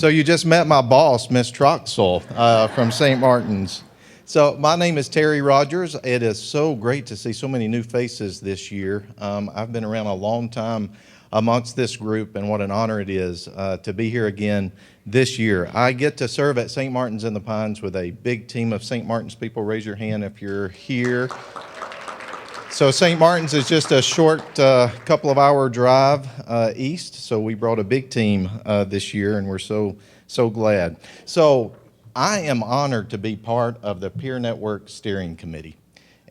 So you just met my boss, Miss Troxel, from St. Martin's. So my name is Terry Rogers. It is so great to see so many new faces this year. I've been around a long time amongst this group, and what an honor it is to be here again this year. I get to serve at St. Martin's in the Pines with a big team of St. Martin's people. Raise your hand if you're here. So St. Martin's is just a short couple of hour drive east, so we brought a big team this year, and we're so glad. So I am honored to be part of the Peer Network Steering Committee,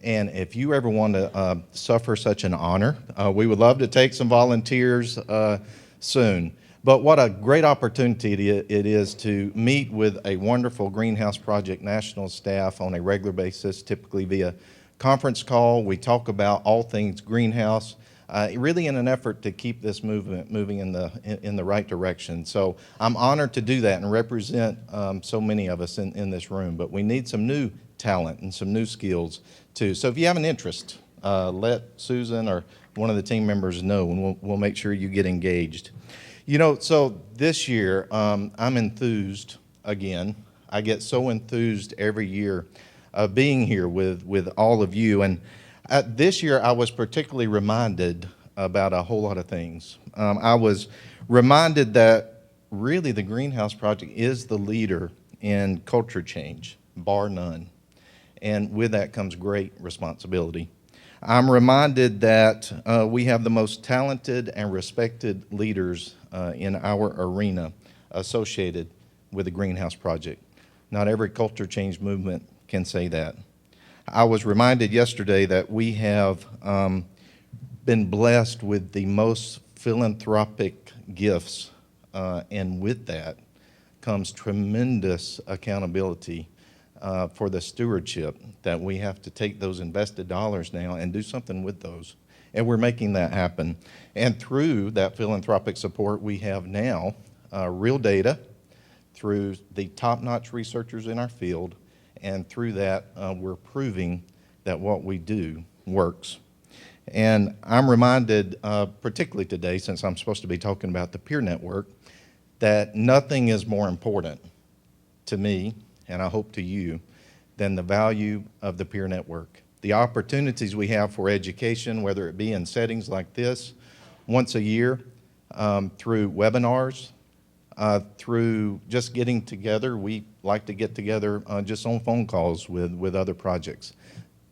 and if you ever want to suffer such an honor, we would love to take some volunteers soon. But what a great opportunity it is to meet with a wonderful Greenhouse Project national staff on a regular basis, typically via conference call. We talk about all things greenhouse, really in an effort to keep this movement moving in the right direction. So I'm honored to do that and represent so many of us in this room. But we need some new talent and some new skills too. So if you have an interest, let Susan or one of the team members know, and we'll make sure you get engaged. You know, so this year I'm enthused again. I get so enthused every year being here with all of you. And this year I was particularly reminded about a whole lot of things. I was reminded that really the Greenhouse Project is the leader in culture change, bar none. And with that comes great responsibility. I'm reminded that we have the most talented and respected leaders in our arena associated with the Greenhouse Project. Not every culture change movement can say that. I was reminded yesterday that we have been blessed with the most philanthropic gifts, and with that comes tremendous accountability for the stewardship that we have to take those invested dollars now and do something with those. And we're making that happen. And through that philanthropic support, we have now real data through the top-notch researchers in our field. And through that, we're proving that what we do works. And I'm reminded, particularly today, since I'm supposed to be talking about the peer network, that nothing is more important to me, and I hope to you, than the value of the peer network. The opportunities we have for education, whether it be in settings like this, once a year, through webinars, through just getting together. We like to get together just on phone calls with other projects.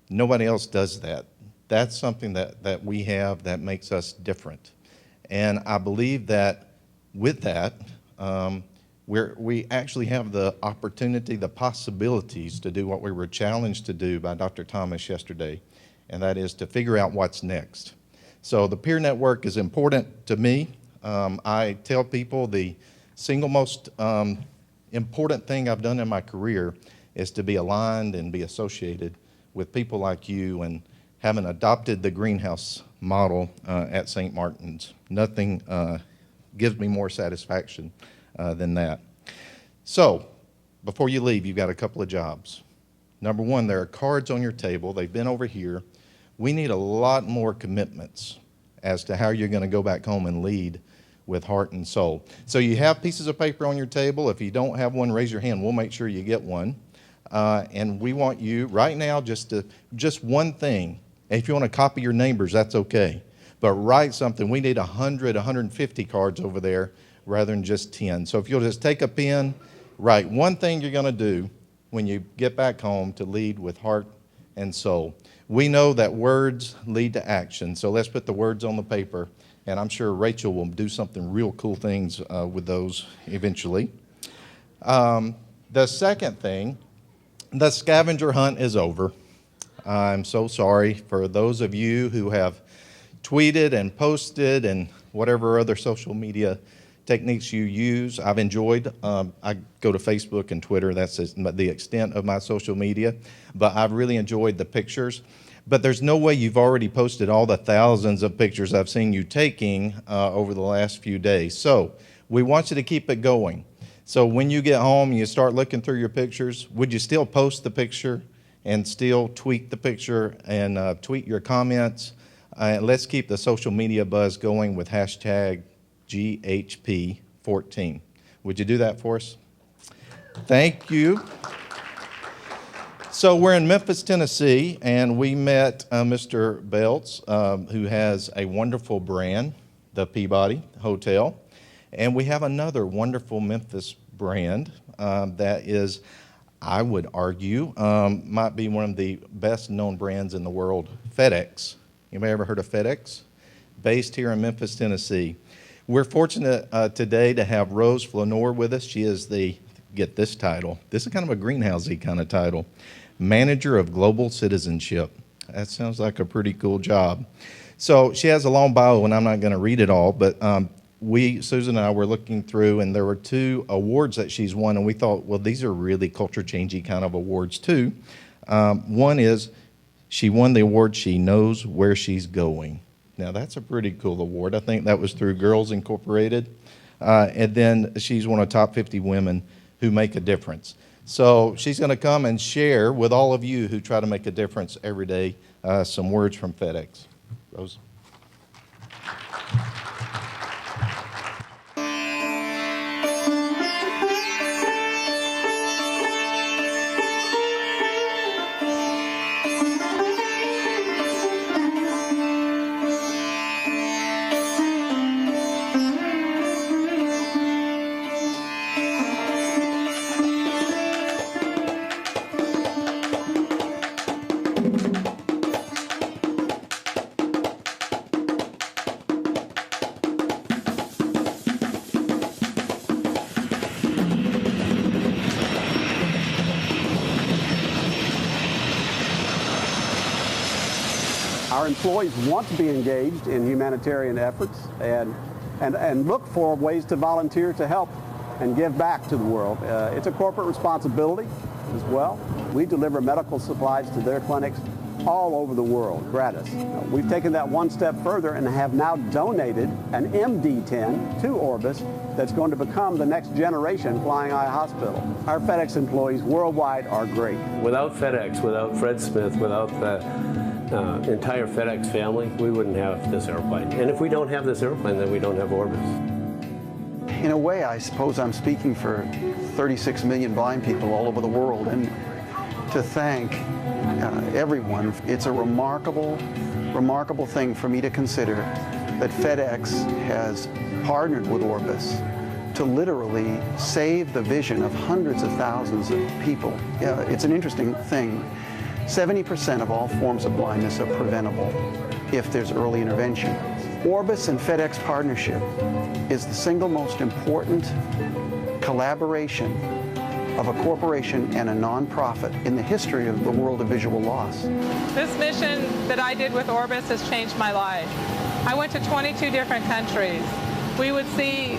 Nobody else does that. That's something that we have that makes us different. And I believe that with that, we actually have the opportunity, the possibilities to do what we were challenged to do by Dr. Thomas yesterday, and that is to figure out what's next. So the peer network is important to me. I tell people the single most important thing I've done in my career is to be aligned and be associated with people like you and having adopted the greenhouse model at St. Martin's. Nothing gives me more satisfaction than that. So, before you leave, you've got a couple of jobs. Number one, there are cards on your table. They've been over here. We need a lot more commitments as to how you're going to go back home and lead with heart and soul. So you have pieces of paper on your table. If you don't have one, raise your hand. We'll make sure you get one. And we want you right now just one thing. If you want to copy your neighbors, that's okay. But write something. We need 100, 150 cards over there rather than just 10. So if you'll just take a pen, write one thing you're going to do when you get back home to lead with heart and soul. We know that words lead to action. So let's put the words on the paper. And I'm sure Rachel will do something real cool things with those eventually. The second thing, the scavenger hunt is over. I'm so sorry for those of you who have tweeted and posted and whatever other social media techniques you use. I've enjoyed, I go to Facebook and Twitter, that's the extent of my social media, but I've really enjoyed the pictures. But there's no way you've already posted all the thousands of pictures I've seen you taking over the last few days. So we want you to keep it going. So when you get home and you start looking through your pictures, would you still post the picture and still tweet the picture and tweet your comments? Let's keep the social media buzz going with hashtag GHP14. Would you do that for us? Thank you. So we're in Memphis, Tennessee, and we met Mr. Belts, who has a wonderful brand, the Peabody Hotel. And we have another wonderful Memphis brand that is, I would argue, might be one of the best known brands in the world, FedEx. Anybody ever heard of FedEx? Based here in Memphis, Tennessee. We're fortunate today to have Rose Flenorl with us. She is get this title. This is kind of a greenhousey kind of title. Manager of Global Citizenship. That sounds like a pretty cool job. So she has a long bio, and I'm not going to read it all, but Susan and I were looking through, and there were 2 awards that she's won, and we thought, well, these are really culture-changing kind of awards, too. One is she won the award, She Knows Where She's Going. Now, that's a pretty cool award. I think that was through Girls Incorporated. And then she's one of the top 50 women who make a difference. So she's going to come and share with all of you who try to make a difference every day some words from FedEx. Rose. Our employees want to be engaged in humanitarian efforts and look for ways to volunteer to help and give back to the world. It's a corporate responsibility as well. We deliver medical supplies to their clinics all over the world, gratis. We've taken that one step further and have now donated an MD-10 to Orbis that's going to become the next generation Flying Eye Hospital. Our FedEx employees worldwide are great. Without FedEx, without Fred Smith, without the entire FedEx family, we wouldn't have this airplane. And if we don't have this airplane, then we don't have Orbis. In a way, I suppose I'm speaking for 36 million blind people all over the world, and to thank everyone. It's a remarkable thing for me to consider that FedEx has partnered with Orbis to literally save the vision of hundreds of thousands of people. It's an interesting thing. 70% of all forms of blindness are preventable if there's early intervention. Orbis and FedEx partnership is the single most important collaboration of a corporation and a nonprofit in the history of the world of visual loss. This mission that I did with Orbis has changed my life. I went to 22 different countries. We would see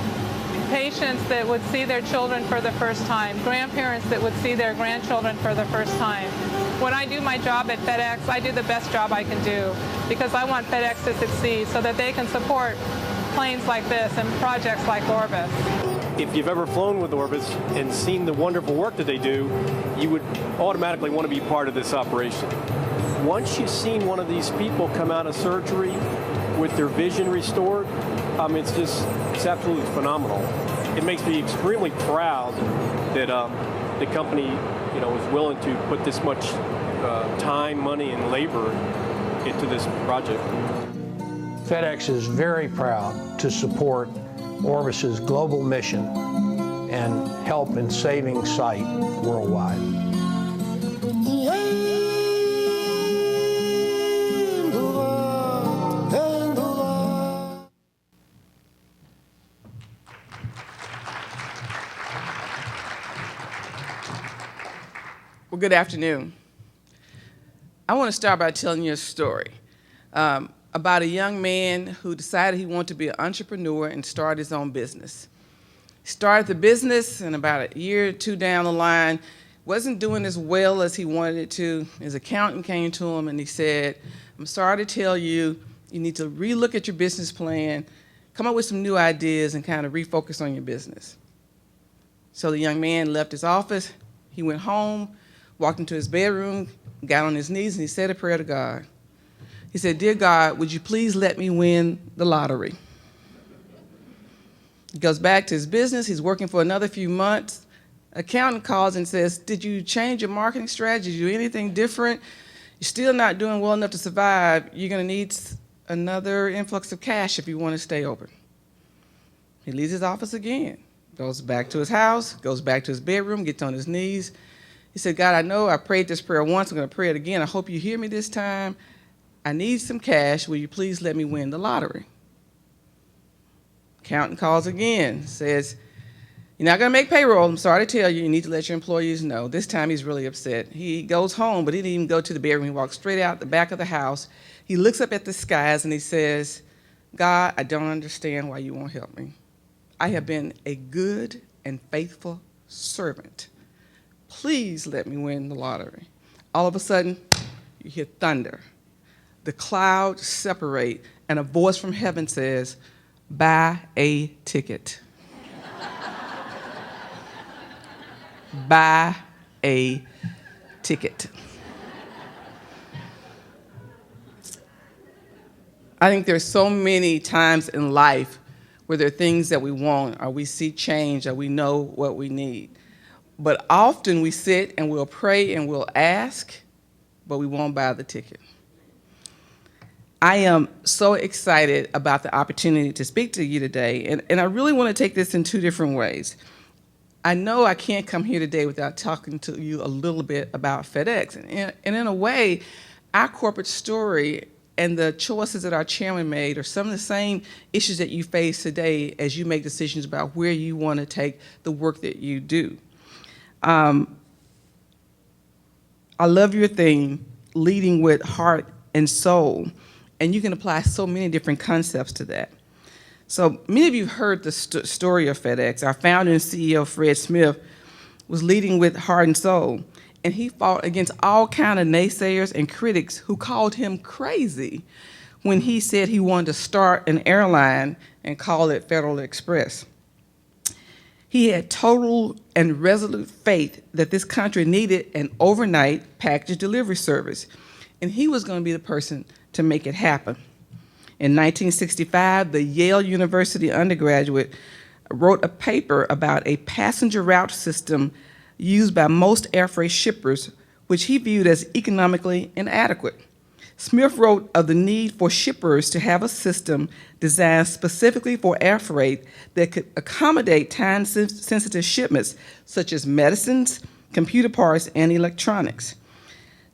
patients that would see their children for the first time, grandparents that would see their grandchildren for the first time. When I do my job at FedEx, I do the best job I can do because I want FedEx to succeed so that they can support planes like this and projects like Orbis. If you've ever flown with Orbis and seen the wonderful work that they do, you would automatically want to be part of this operation. Once you've seen one of these people come out of surgery with their vision restored, it's absolutely phenomenal. It makes me extremely proud that the company, is willing to put this much time, money, and labor into this project. FedEx is very proud to support Orbis's global mission and help in saving sight worldwide. Well, good afternoon. I want to start by telling you a story about a young man who decided he wanted to be an entrepreneur and start his own business. He started the business, and about a year or two down the line, wasn't doing as well as he wanted it to. His accountant came to him and he said, "I'm sorry to tell you, you need to relook at your business plan, come up with some new ideas, and kind of refocus on your business." So the young man left his office, he went home, walked into his bedroom, got on his knees, and he said a prayer to God. He said, "Dear God, would you please let me win the lottery?" He goes back to his business. He's working for another few months. Accountant calls and says, did you change your marketing strategy? Did you do anything different? You're still not doing well enough to survive. You're going to need another influx of cash if you want to stay open. He leaves his office again, goes back to his house, goes back to his bedroom, gets on his knees. He said, God, I know I prayed this prayer once. I'm going to pray it again. I hope you hear me this time. I need some cash. Will you please let me win the lottery? Accountant calls again, says, you're not going to make payroll. I'm sorry to tell you. You need to let your employees know. This time he's really upset. He goes home, but he didn't even go to the bedroom. He walks straight out the back of the house. He looks up at the skies and he says, God, I don't understand why you won't help me. I have been a good and faithful servant. Please let me win the lottery. All of a sudden, you hear thunder. The clouds separate, and a voice from heaven says, buy a ticket. Buy a ticket. I think there's so many times in life where there are things that we want, or we see change, or we know what we need. But often we sit and we'll pray and we'll ask, but we won't buy the ticket. I am so excited about the opportunity to speak to you today, and I really want to take this in two different ways. I know I can't come here today without talking to you a little bit about FedEx. And in a way, our corporate story and the choices that our chairman made are some of the same issues that you face today as you make decisions about where you want to take the work that you do. I love your theme, leading with heart and soul, and you can apply so many different concepts to that. So many of you heard the story of FedEx. Our founder and CEO, Fred Smith, was leading with heart and soul, and he fought against all kinds of naysayers and critics who called him crazy when he said he wanted to start an airline and call it Federal Express. He had total and resolute faith that this country needed an overnight package delivery service, and he was going to be the person to make it happen. In 1965, the Yale University undergraduate wrote a paper about a passenger route system used by most air freight shippers, which he viewed as economically inadequate. Smith wrote of the need for shippers to have a system designed specifically for air freight that could accommodate time-sensitive shipments, such as medicines, computer parts, and electronics.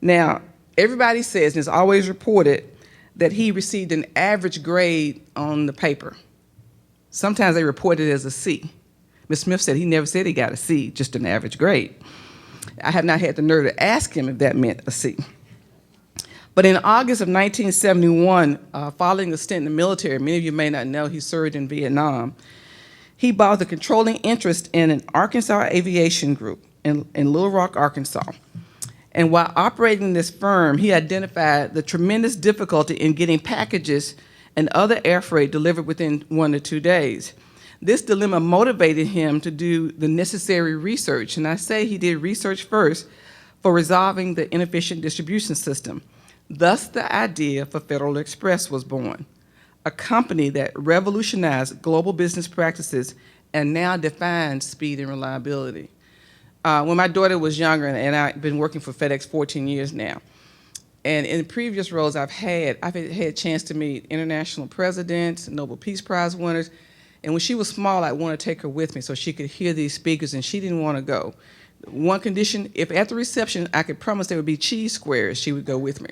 Now, everybody says, and it's always reported, that he received an average grade on the paper. Sometimes they report it as a C. Ms. Smith said he never said he got a C, just an average grade. I have not had the nerve to ask him if that meant a C. But in August of 1971, following a stint in the military, many of you may not know he served in Vietnam, he bought the controlling interest in an Arkansas aviation group in Little Rock, Arkansas. And while operating this firm, he identified the tremendous difficulty in getting packages and other air freight delivered within 1 to 2 days. This dilemma motivated him to do the necessary research, and I say he did research first for resolving the inefficient distribution system. Thus, the idea for Federal Express was born, a company that revolutionized global business practices and now defines speed and reliability. When my daughter was younger, and I've been working for FedEx 14 years now, and in previous roles I've had a chance to meet international presidents, Nobel Peace Prize winners, and when she was small, I wanted to take her with me so she could hear these speakers, and she didn't want to go. One condition, if at the reception I could promise there would be cheese squares, she would go with me.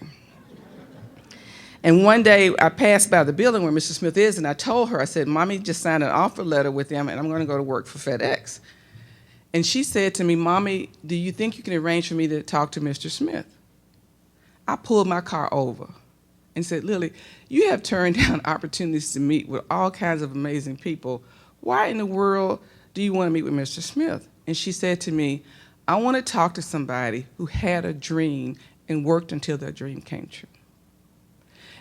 And one day I passed by the building where Mr. Smith is, and I told her, I said, Mommy just signed an offer letter with them, and I'm going to go to work for FedEx. And she said to me, Mommy, do you think you can arrange for me to talk to Mr. Smith? I pulled my car over and said, Lily, you have turned down opportunities to meet with all kinds of amazing people. Why in the world do you want to meet with Mr. Smith? And she said to me, I want to talk to somebody who had a dream and worked until their dream came true.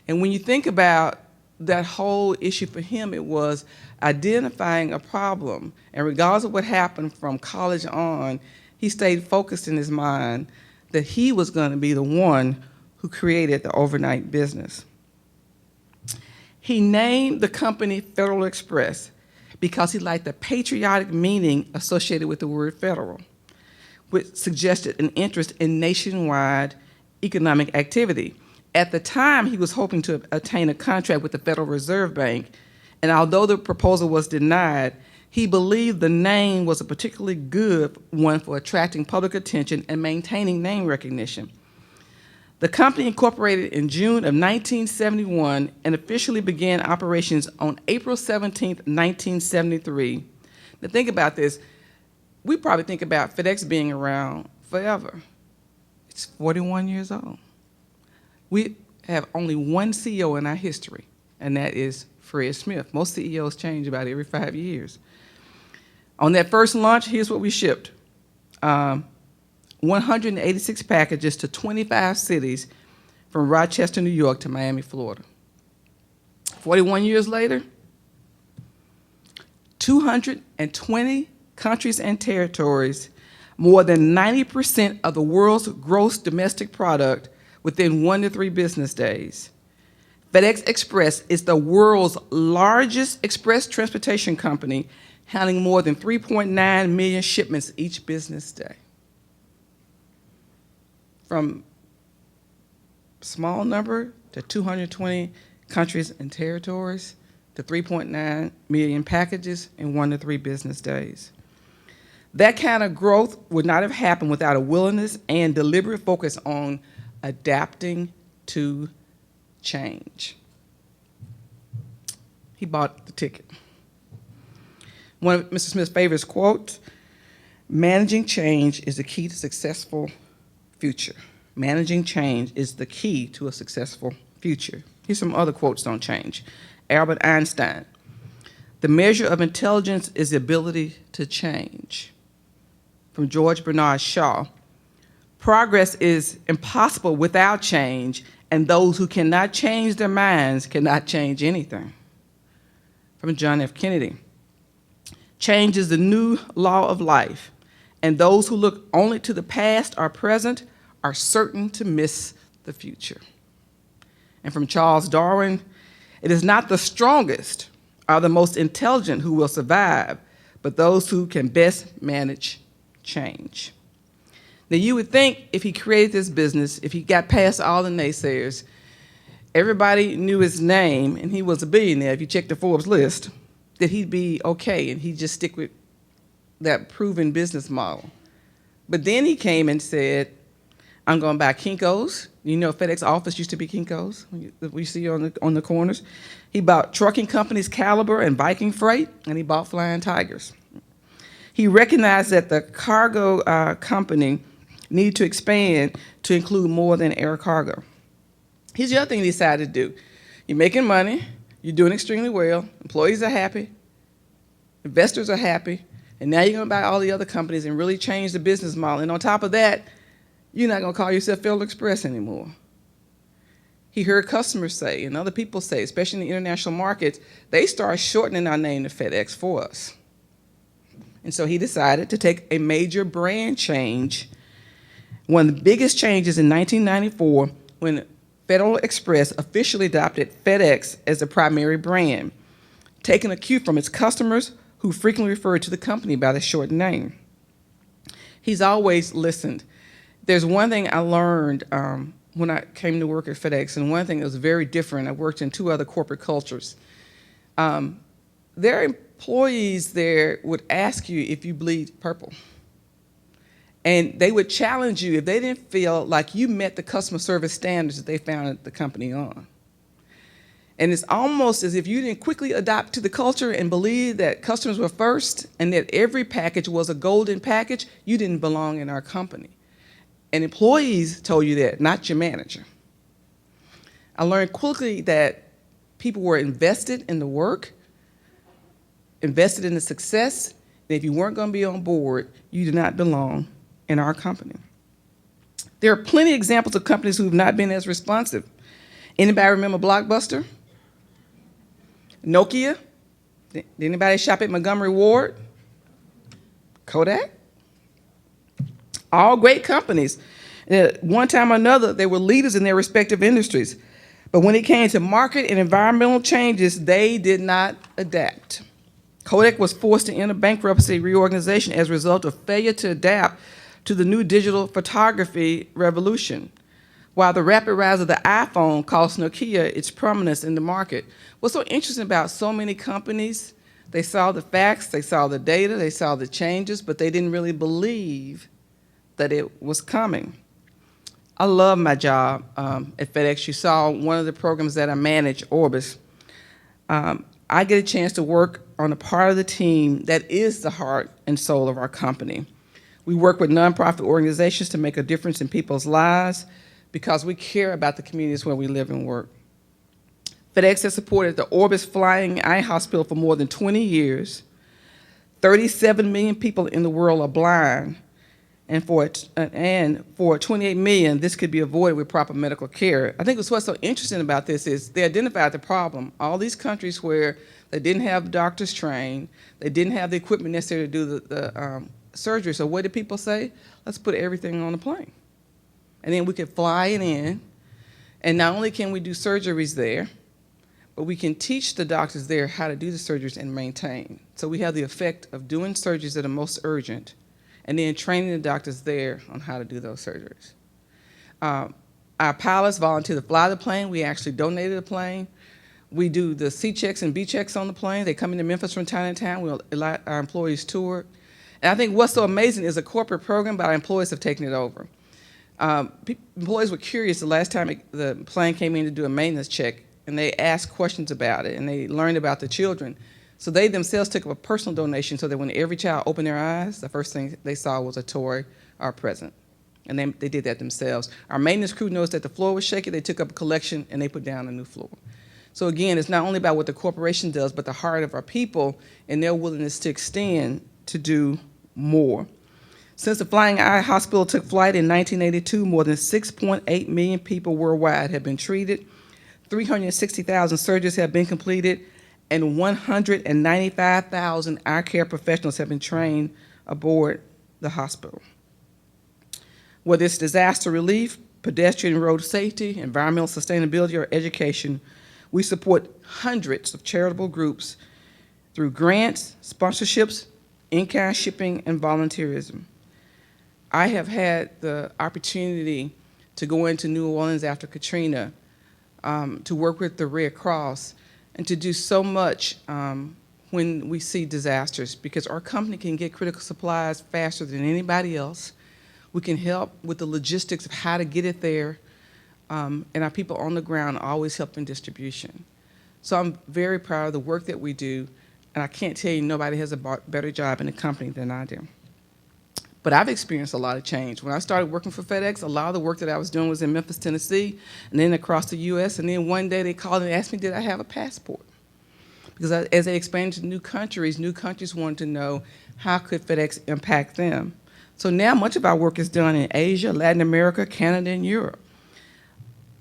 And when you think about that whole issue for him, it was identifying a problem, and regardless of what happened from college on, he stayed focused in his mind that he was going to be the one who created the overnight business. He named the company Federal Express because he liked the patriotic meaning associated with the word federal, which suggested an interest in nationwide economic activity. At the time, he was hoping to obtain a contract with the Federal Reserve Bank, and although the proposal was denied, he believed the name was a particularly good one for attracting public attention and maintaining name recognition. The company incorporated in June of 1971 and officially began operations on April 17, 1973. Now think about this. We probably think about FedEx being around forever. It's 41 years old. We have only one CEO in our history, and that is Fred Smith. Most CEOs change about every 5 years. On that first launch, here's what we shipped. 186 packages to 25 cities from Rochester, New York to Miami, Florida. 41 years later, 220 countries and territories, more than 90% of the world's gross domestic product within 1 to 3 business days. FedEx Express is the world's largest express transportation company, handling more than 3.9 million shipments each business day. From small number to 220 countries and territories to 3.9 million packages in 1 to 3 business days. That kind of growth would not have happened without a willingness and deliberate focus on adapting to change. He bought the ticket. One of Mr. Smith's favorite quotes, managing change is the key to successful future. Managing change is the key to a successful future. Here's some other quotes on change. Albert Einstein, the measure of intelligence is the ability to change. From George Bernard Shaw, progress is impossible without change, and those who cannot change their minds cannot change anything. From John F. Kennedy, change is the new law of life, and those who look only to the past or present are certain to miss the future. And from Charles Darwin, it is not the strongest or the most intelligent who will survive, but those who can best manage change. Now you would think if he created this business, if he got past all the naysayers, everybody knew his name and he was a billionaire, if you check the Forbes list, that he'd be okay and he'd just stick with that proven business model. But then he came and said, I'm going to buy Kinko's. You know, FedEx office used to be Kinko's, we see on the corners. He bought trucking companies Caliber and Viking Freight, and he bought Flying Tigers. He recognized that the cargo company needed to expand to include more than air cargo. Here's the other thing he decided to do. You're making money, you're doing extremely well, employees are happy, investors are happy, and now you're going to buy all the other companies and really change the business model. And on top of that, you're not going to call yourself Federal Express anymore. He heard customers say, and other people say, especially in the international markets, they start shortening our name to FedEx for us. And so he decided to take a major brand change, one of the biggest changes in 1994 when Federal Express officially adopted FedEx as the primary brand, taking a cue from its customers who frequently referred to the company by the short name. He's always listened. There's one thing I learned when I came to work at FedEx, and one thing that was very different, I worked in 2 other corporate cultures. Their employees there would ask you if you bleed purple. And they would challenge you if they didn't feel like you met the customer service standards that they founded the company on. And it's almost as if you didn't quickly adapt to the culture and believe that customers were first and that every package was a golden package, you didn't belong in our company. And employees told you that, not your manager. I learned quickly that people were invested in the work, invested in the success, and if you weren't going to be on board, you did not belong in our company. There are plenty of examples of companies who have not been as responsive. Anybody remember Blockbuster? Nokia? Did anybody shop at Montgomery Ward? Kodak? All great companies. At one time or another, they were leaders in their respective industries. But when it came to market and environmental changes, they did not adapt. Kodak was forced to enter bankruptcy reorganization as a result of failure to adapt to the new digital photography revolution. While the rapid rise of the iPhone cost Nokia its prominence in the market. What's so interesting about so many companies, they saw the facts, they saw the data, they saw the changes, but they didn't really believe that it was coming. I love my job at FedEx. You saw one of the programs that I manage, Orbis. I get a chance to work on a part of the team that is the heart and soul of our company. We work with nonprofit organizations to make a difference in people's lives because we care about the communities where we live and work. FedEx has supported the Orbis Flying Eye Hospital for more than 20 years. 37 million people in the world are blind, and for 28 million, this could be avoided with proper medical care. I think what's so interesting about this is they identified the problem. All these countries where they didn't have doctors trained, they didn't have the equipment necessary to do the surgery. So what did people say? Let's put everything on a plane. And then we could fly it in, and not only can we do surgeries there, but we can teach the doctors there how to do the surgeries and maintain. So we have the effect of doing surgeries that are most urgent, and then training the doctors there on how to do those surgeries. Our pilots volunteer to fly the plane. We actually donated a plane. We do the C checks and B checks on the plane. They come into Memphis from time to time. We'll let our employees tour. And I think what's so amazing is a corporate program, but our employees have taken it over. Employees were curious the last time the plane came in to do a maintenance check, and they asked questions about it, and they learned about the children. So they themselves took up a personal donation so that when every child opened their eyes, the first thing they saw was a toy or a present. And they did that themselves. Our maintenance crew noticed that the floor was shaky. They took up a collection, and they put down a new floor. So again, it's not only about what the corporation does, but the heart of our people and their willingness to extend to do more. Since the Flying Eye Hospital took flight in 1982, more than 6.8 million people worldwide have been treated, 360,000 surgeries have been completed, and 195,000 eye care professionals have been trained aboard the hospital. Whether it's disaster relief, pedestrian road safety, environmental sustainability, or education, we support hundreds of charitable groups through grants, sponsorships, in-kind shipping, and volunteerism. I have had the opportunity to go into New Orleans after Katrina, to work with the Red Cross, and to do so much when we see disasters, because our company can get critical supplies faster than anybody else. We can help with the logistics of how to get it there, and our people on the ground always help in distribution. So I'm very proud of the work that we do, and I can't tell you nobody has a better job in the company than I do. But I've experienced a lot of change. When I started working for FedEx, a lot of the work that I was doing was in Memphis, Tennessee, and then across the U.S., and then one day they called and asked me, did I have a passport? Because as they expanded to new countries wanted to know how could FedEx impact them. So now much of our work is done in Asia, Latin America, Canada, and Europe.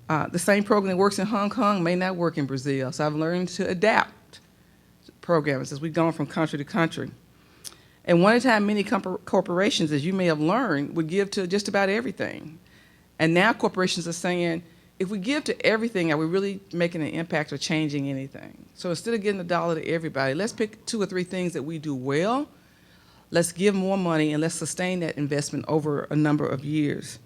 The same program that works in Hong Kong may not work in Brazil, so I've learned to adapt programs as we've gone from country to country. And one at a time, many corporations, as you may have learned, would give to just about everything. And now corporations are saying, if we give to everything, are we really making an impact or changing anything? So instead of getting $1 to everybody, let's pick 2 or 3 things that we do well. Let's give more money, and let's sustain that investment over a number of years.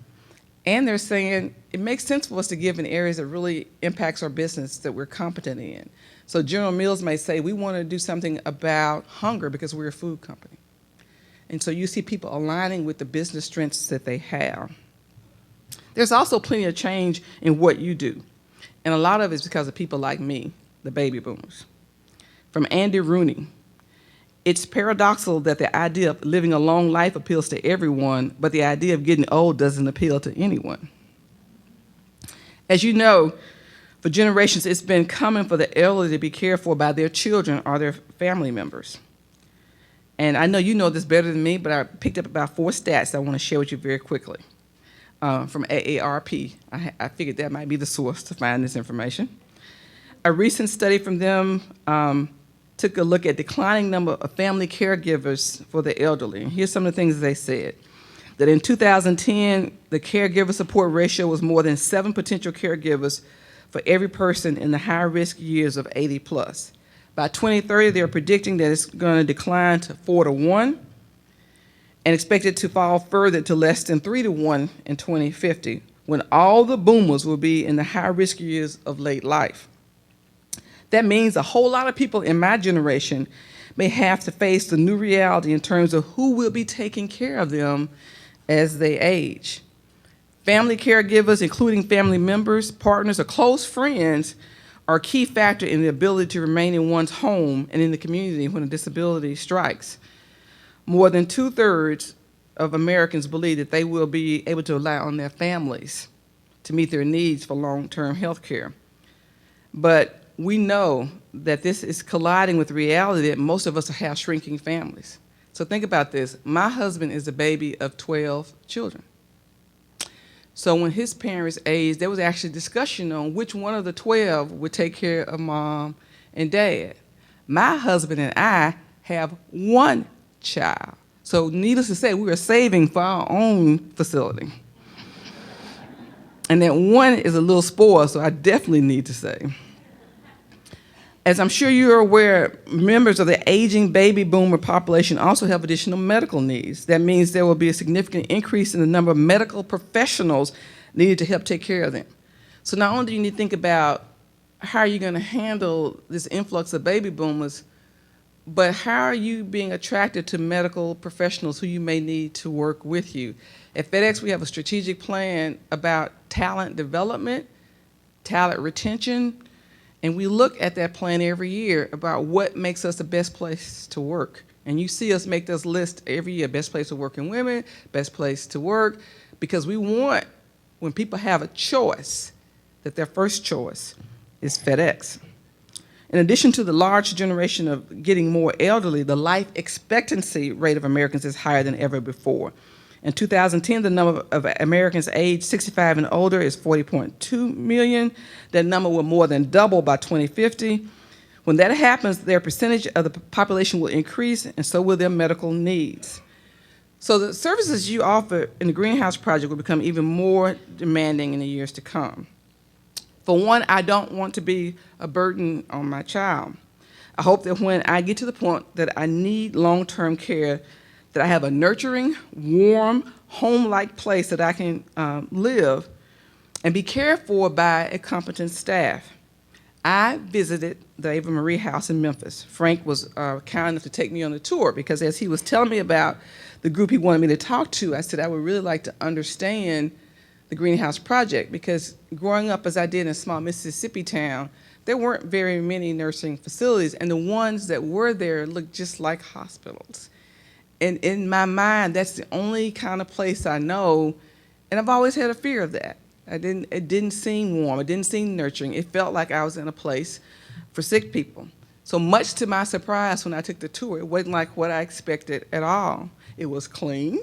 And they're saying it makes sense for us to give in areas that really impacts our business that we're competent in. So General Mills may say, we want to do something about hunger because we're a food company. And so you see people aligning with the business strengths that they have. There's also plenty of change in what you do. And a lot of it's because of people like me, the baby boomers. From Andy Rooney, it's paradoxical that the idea of living a long life appeals to everyone, but the idea of getting old doesn't appeal to anyone. As you know, for generations, it's been common for the elderly to be cared for by their children or their family members. And I know you know this better than me, but I picked up about 4 stats I want to share with you very quickly from AARP. I figured that might be the source to find this information. A recent study from them took a look at declining number of family caregivers for the elderly. And here's some of the things they said. That in 2010, the caregiver support ratio was more than 7 potential caregivers for every person in the high-risk years of 80 plus. By 2030, they're predicting that it's going to decline to 4-to-1 and expected to fall further to less than 3-to-1 in 2050, when all the boomers will be in the high-risk years of late life. That means a whole lot of people in my generation may have to face the new reality in terms of who will be taking care of them as they age. Family caregivers, including family members, partners, or close friends, are a key factor in the ability to remain in one's home and in the community when a disability strikes. More than 2/3 of Americans believe that they will be able to rely on their families to meet their needs for long-term health care. But we know that this is colliding with the reality that most of us have shrinking families. So think about this. My husband is a baby of 12 children. So when his parents aged, there was actually discussion on which one of the 12 would take care of mom and dad. My husband and I have one child. So needless to say, we are saving for our own facility. And that one is a little spoiled, so I definitely need to say. As I'm sure you're aware, members of the aging baby boomer population also have additional medical needs. That means there will be a significant increase in the number of medical professionals needed to help take care of them. So not only do you need to think about how are you going to handle this influx of baby boomers, but how are you being attracted to medical professionals who you may need to work with you? At FedEx, we have a strategic plan about talent development, talent retention, and we look at that plan every year about what makes us the best place to work. And you see us make this list every year, best place to work in women, best place to work, because we want, when people have a choice, that their first choice is FedEx. In addition to the large generation of getting more elderly, the life expectancy rate of Americans is higher than ever before. In 2010, the number of Americans aged 65 and older is 40.2 million. That number will more than double by 2050. When that happens, their percentage of the population will increase, and so will their medical needs. So the services you offer in the Greenhouse Project will become even more demanding in the years to come. For one, I don't want to be a burden on my child. I hope that when I get to the point that I need long-term care, that I have a nurturing, warm, home-like place that I can live and be cared for by a competent staff. I visited the Ava Marie House in Memphis. Frank was kind enough to take me on the tour because as he was telling me about the group he wanted me to talk to, I said I would really like to understand the Greenhouse Project because growing up as I did in a small Mississippi town, there weren't very many nursing facilities, and the ones that were there looked just like hospitals. And in my mind, that's the only kind of place I know, and I've always had a fear of that. It didn't seem warm, it didn't seem nurturing. It felt like I was in a place for sick people. So much to my surprise when I took the tour, it wasn't like what I expected at all. It was clean,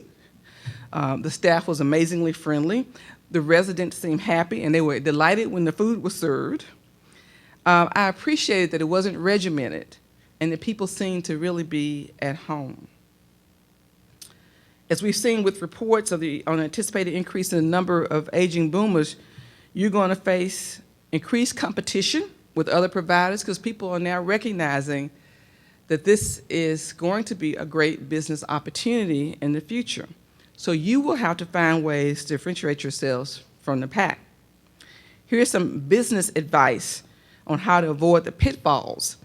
the staff was amazingly friendly, the residents seemed happy, and they were delighted when the food was served. I appreciated that it wasn't regimented, and that people seemed to really be at home. As we've seen with reports of the unanticipated increase in the number of aging boomers, you're going to face increased competition with other providers because people are now recognizing that this is going to be a great business opportunity in the future. So you will have to find ways to differentiate yourselves from the pack. Here's some business advice on how to avoid the pitfalls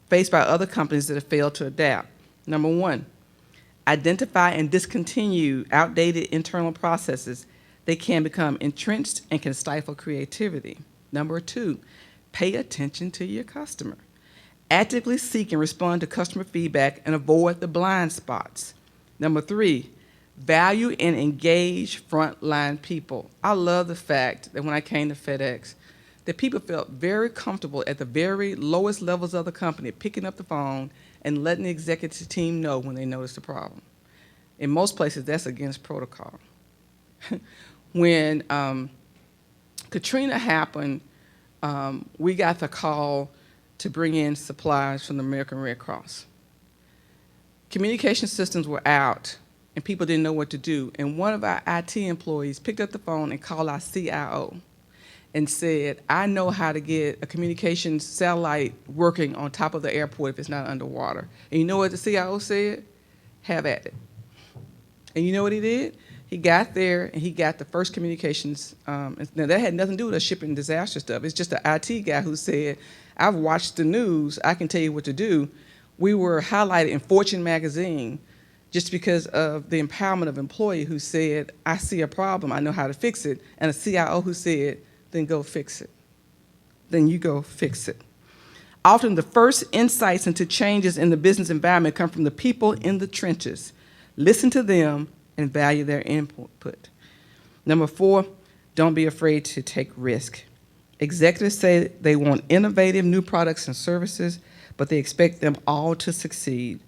faced by other companies that have failed to adapt. Number one, identify and discontinue outdated internal processes. They can become entrenched and can stifle creativity. Number two, pay attention to your customer. Actively seek and respond to customer feedback and avoid the blind spots. Number three, value and engage frontline people. I love the fact that when I came to FedEx, that people felt very comfortable at the very lowest levels of the company picking up the phone and letting the executive team know when they noticed a problem. In most places, that's against protocol. When Katrina happened, we got the call to bring in supplies from the American Red Cross. Communication systems were out, and people didn't know what to do. And one of our IT employees picked up the phone and called our CIO. and said, I know how to get a communications satellite working on top of the airport if it's not underwater. And you know what the CIO said? Have at it. And you know what he did? He got there and he got the first communications. Now that had nothing to do with us shipping disaster stuff. It's just an IT guy who said, I've watched the news, I can tell you what to do. We were highlighted in Fortune magazine just because of the empowerment of an employee who said, I see a problem, I know how to fix it, and a CIO who said, then go fix it. Then you go fix it. Often the first insights into changes in the business environment come from the people in the trenches. Listen to them and value their input. Number 4, don't be afraid to take risk. Executives say they want innovative new products and services, but they expect them all to succeed.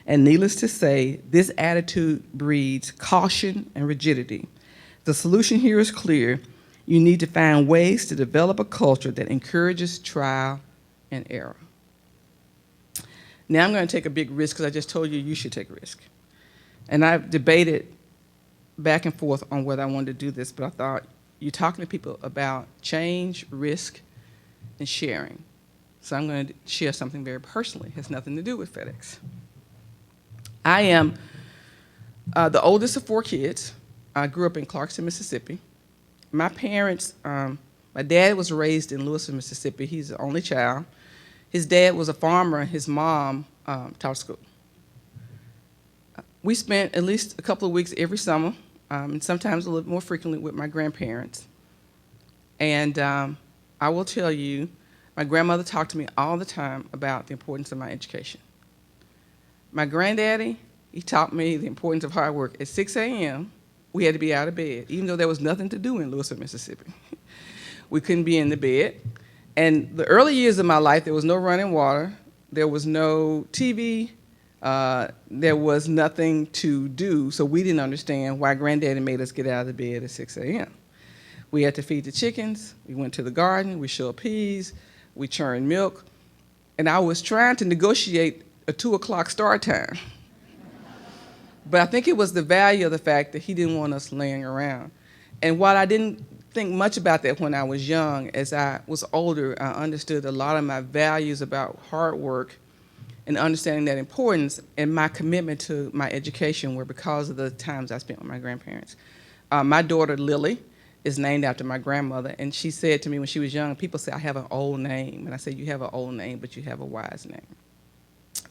And needless to say, this attitude breeds caution and rigidity. The solution here is clear. You need to find ways to develop a culture that encourages trial and error. Now I'm going to take a big risk because I just told you you should take a risk. And I've debated back and forth on whether I wanted to do this, but I thought you're talking to people about change, risk, and sharing. So I'm going to share something very personally. It has nothing to do with FedEx. I am the oldest of 4 kids. I grew up in Clarkston, Mississippi. My parents, my dad was raised in Lewiston, Mississippi. He's the only child. His dad was a farmer, and his mom taught school. We spent at least a couple of weeks every summer, and sometimes a little more frequently with my grandparents. And I will tell you, my grandmother talked to me all the time about the importance of my education. My granddaddy, he taught me the importance of hard work. At 6 a.m., we had to be out of bed, even though there was nothing to do in Lewiston, Mississippi. We couldn't be in the bed. And the early years of my life, there was no running water, there was no TV, there was nothing to do, so we didn't understand why Granddaddy made us get out of the bed at 6 a.m. We had to feed the chickens, we went to the garden, we shelled peas, we churned milk, and I was trying to negotiate a 2 o'clock start time. But I think it was the value of the fact that he didn't want us laying around. And while I didn't think much about that when I was young, as I was older, I understood a lot of my values about hard work and understanding that importance, and my commitment to my education were because of the times I spent with my grandparents. My daughter, Lily, is named after my grandmother, and she said to me when she was young, people say, I have an old name. And I said, you have an old name, but you have a wise name.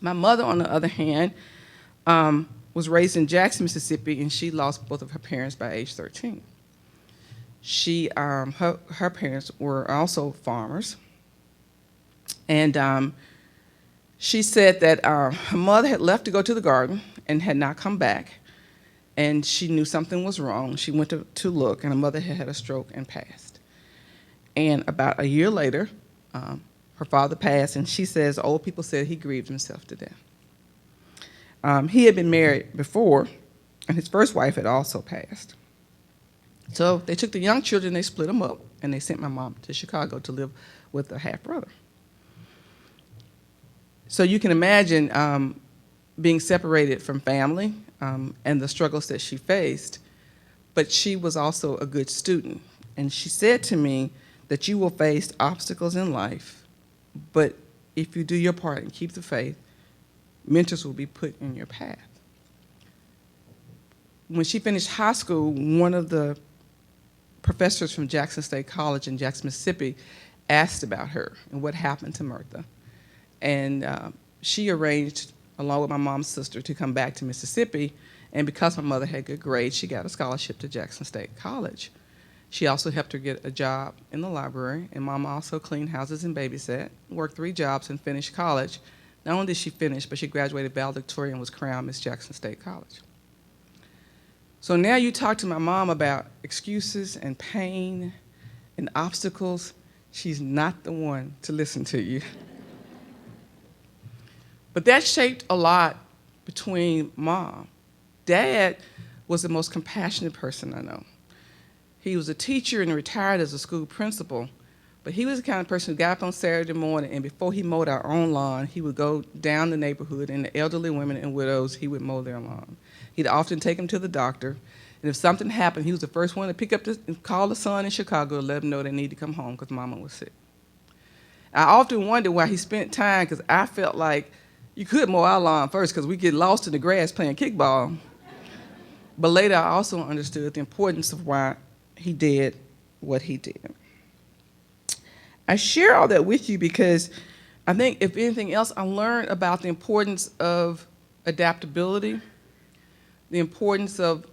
My mother, on the other hand, was raised in Jackson, Mississippi, and she lost both of her parents by age 13. Her parents were also farmers, and she said that her mother had left to go to the garden and had not come back, and she knew something was wrong. She went to look, and her mother had had a stroke and passed. And about a year later, her father passed, and she says old people said he grieved himself to death. He had been married before, and his first wife had also passed. So they took the young children, they split them up, and they sent my mom to Chicago to live with a half-brother. So you can imagine being separated from family and the struggles that she faced, but she was also a good student. And she said to me that you will face obstacles in life, but if you do your part and keep the faith, mentors will be put in your path. When she finished high school, one of the professors from Jackson State College in Jackson, Mississippi, asked about her and what happened to Martha. And she arranged, along with my mom's sister, to come back to Mississippi. And because my mother had good grades, she got a scholarship to Jackson State College. She also helped her get a job in the library, and Mama also cleaned houses and babysat, worked 3 jobs and finished college. Not only did she finish, but she graduated valedictorian and was crowned Miss Jackson State College. So now you talk to my mom about excuses and pain and obstacles, she's not the one to listen to you. But that shaped a lot between Mom. Dad was the most compassionate person I know. He was a teacher and retired as a school principal, but he was the kind of person who got up on Saturday morning, and before he mowed our own lawn, he would go down the neighborhood, and the elderly women and widows, he would mow their lawn. He'd often take them to the doctor. And if something happened, he was the first one to pick up and call the son in Chicago to let him know they needed to come home because Mama was sick. I often wondered why he spent time, because I felt like you could mow our lawn first because we get lost in the grass playing kickball. But later I also understood the importance of why he did what he did. I share all that with you because I think, if anything else, I learned about the importance of adaptability, the importance of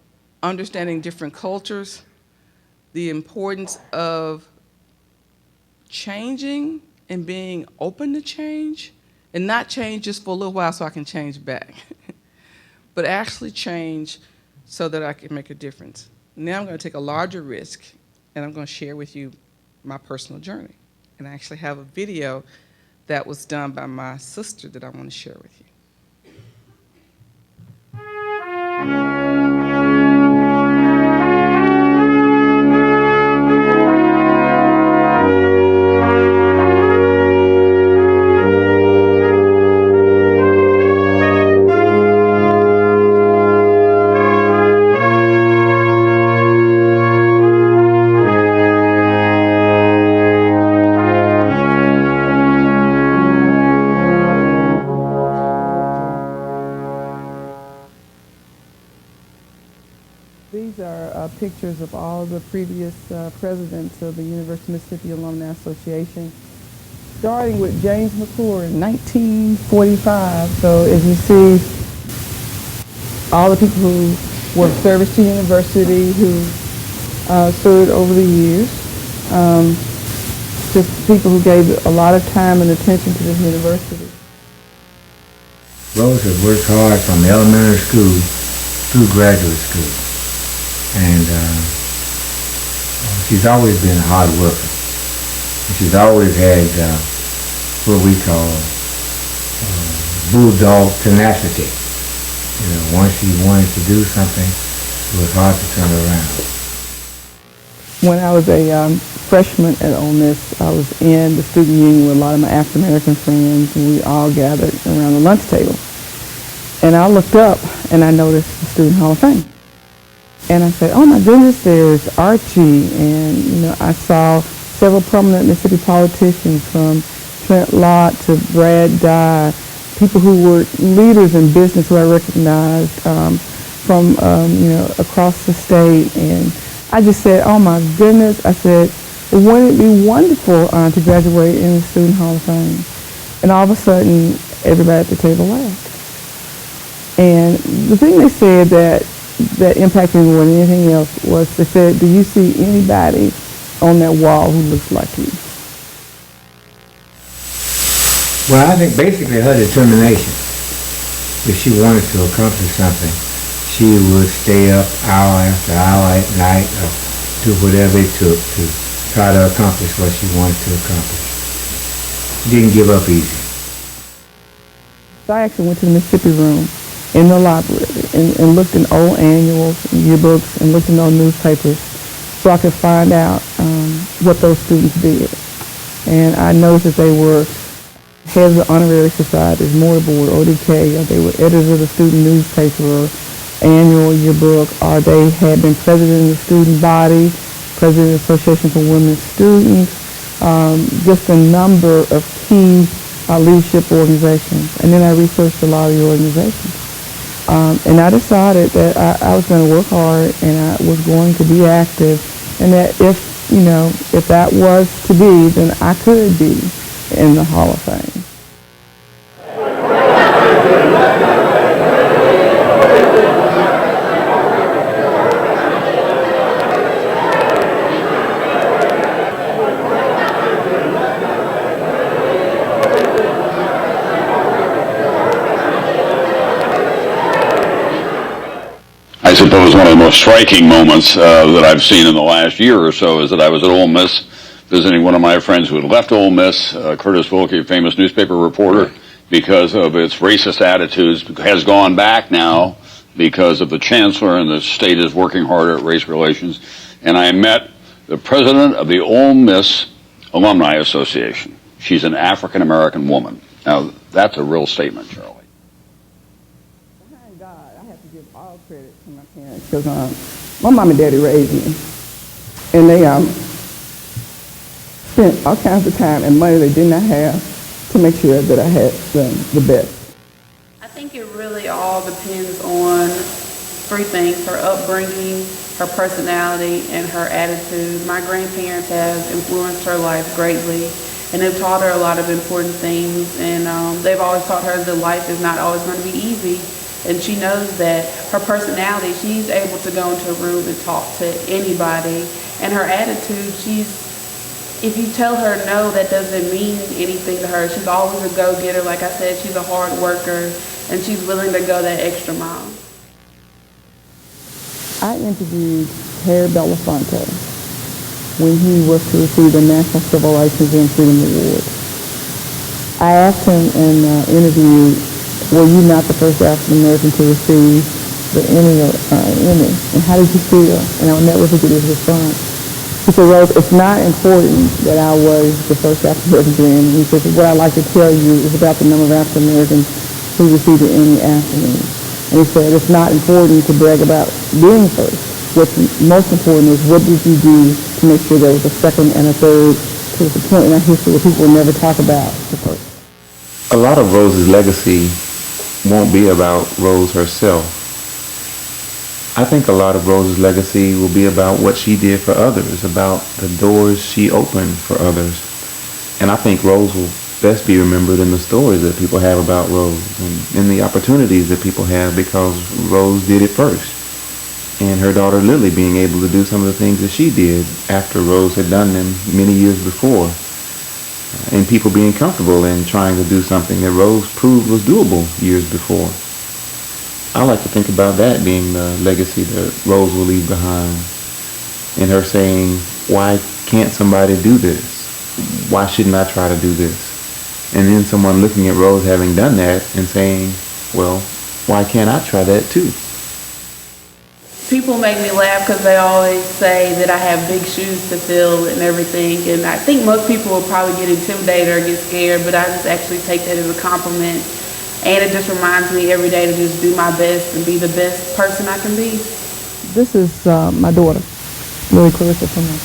understanding different cultures, the importance of changing and being open to change, and not change just for a little while so I can change back, but actually change so that I can make a difference. Now I'm going to take a larger risk, and I'm going to share with you my personal journey. And I actually have a video that was done by my sister that I want to share with you. These are pictures of all the previous presidents of the University of Mississippi Alumni Association, starting with James McClure in 1945. So as you see, all the people who were of service to the university, who served over the years, just people who gave a lot of time and attention to this university. Rose has worked hard from elementary school through graduate school. And she's always been a hard worker. And she's always had what we call bulldog tenacity. You know, once she wanted to do something, it was hard to turn her around. When I was a freshman at Ole Miss, I was in the student union with a lot of my African American friends, and we all gathered around the lunch table. And I looked up and I noticed the Student Hall of Fame. And I said, oh my goodness, there's Archie. And, you know, I saw several prominent Mississippi politicians, from Trent Lott to Brad Dye, people who were leaders in business who I recognized from, you know, across the state. And I just said, oh my goodness. I said, wouldn't it be wonderful to graduate in the Student Hall of Fame? And all of a sudden, everybody at the table laughed. And the thing they said that impacted me more than anything else was, they said, do you see anybody on that wall who looks like you? Well, I think basically her determination. If she wanted to accomplish something, she would stay up hour after hour at night or do whatever it took to try to accomplish what she wanted to accomplish. She didn't give up easy. So I actually went to the Mississippi Room in the library and looked in old annuals and yearbooks and looked in old newspapers so I could find out what those students did. And I noticed that they were heads of honorary societies, Mortar Board, ODK, or they were editors of the student newspaper or annual yearbook, or they had been president of the student body, president of the Association for Women Students, just a number of key leadership organizations. And then I researched a lot of the organizations. And I decided that I was going to work hard and I was going to be active, and that if, you know, if that was to be, then I could be in the Hall of Fame. I suppose one of the most striking moments that I've seen in the last year or so is that I was at Ole Miss visiting one of my friends who had left Ole Miss, Curtis Wilkie, a famous newspaper reporter, because of its racist attitudes, has gone back now because of the chancellor, and the state is working harder at race relations. And I met the president of the Ole Miss Alumni Association. She's an African-American woman. Now, that's a real statement, Charlie. Behind God, I have to give all credit to my parents, because My mom and daddy raised me, and they spent all kinds of time and money they did not have to make sure that I had the best. I think it really all depends on three things: her upbringing, her personality, and her attitude. My grandparents have influenced her life greatly, and they've taught her a lot of important things, and they've always taught her that life is not always going to be easy. And she knows that her personality, she's able to go into a room and talk to anybody. And her attitude, if you tell her no, that doesn't mean anything to her. She's always a go-getter. Like I said, she's a hard worker, and she's willing to go that extra mile. I interviewed Harry Belafonte when he was to receive the National Civil Rights Museum Freedom Award. I asked him in an interview, were you not the first African American to receive the Emmy, and how did you feel? And I'll never forget his response. He said, Rose, it's not important that I was the first African American to get an Emmy. He said, what I'd like to tell you is about the number of African Americans who received the Emmy after me. And he said, it's not important to brag about being first. What's most important is what did you do to make sure there was a second and a third, to the point in our history where people will never talk about the first. A lot of Rose's legacy won't be about Rose herself. I think a lot of Rose's legacy will be about what she did for others, about the doors she opened for others. And I think Rose will best be remembered in the stories that people have about Rose and in the opportunities that people have because Rose did it first. And her daughter Lily being able to do some of the things that she did after Rose had done them many years before. And people being comfortable in trying to do something that Rose proved was doable years before. I like to think about that being the legacy that Rose will leave behind. And her saying, why can't somebody do this? Why shouldn't I try to do this? And then someone looking at Rose having done that and saying, well, why can't I try that too? People make me laugh because they always say that I have big shoes to fill and everything. And I think most people will probably get intimidated or get scared, but I just actually take that as a compliment. And it just reminds me every day to just do my best and be the best person I can be. This is my daughter, Lily Clarissa Flenorl.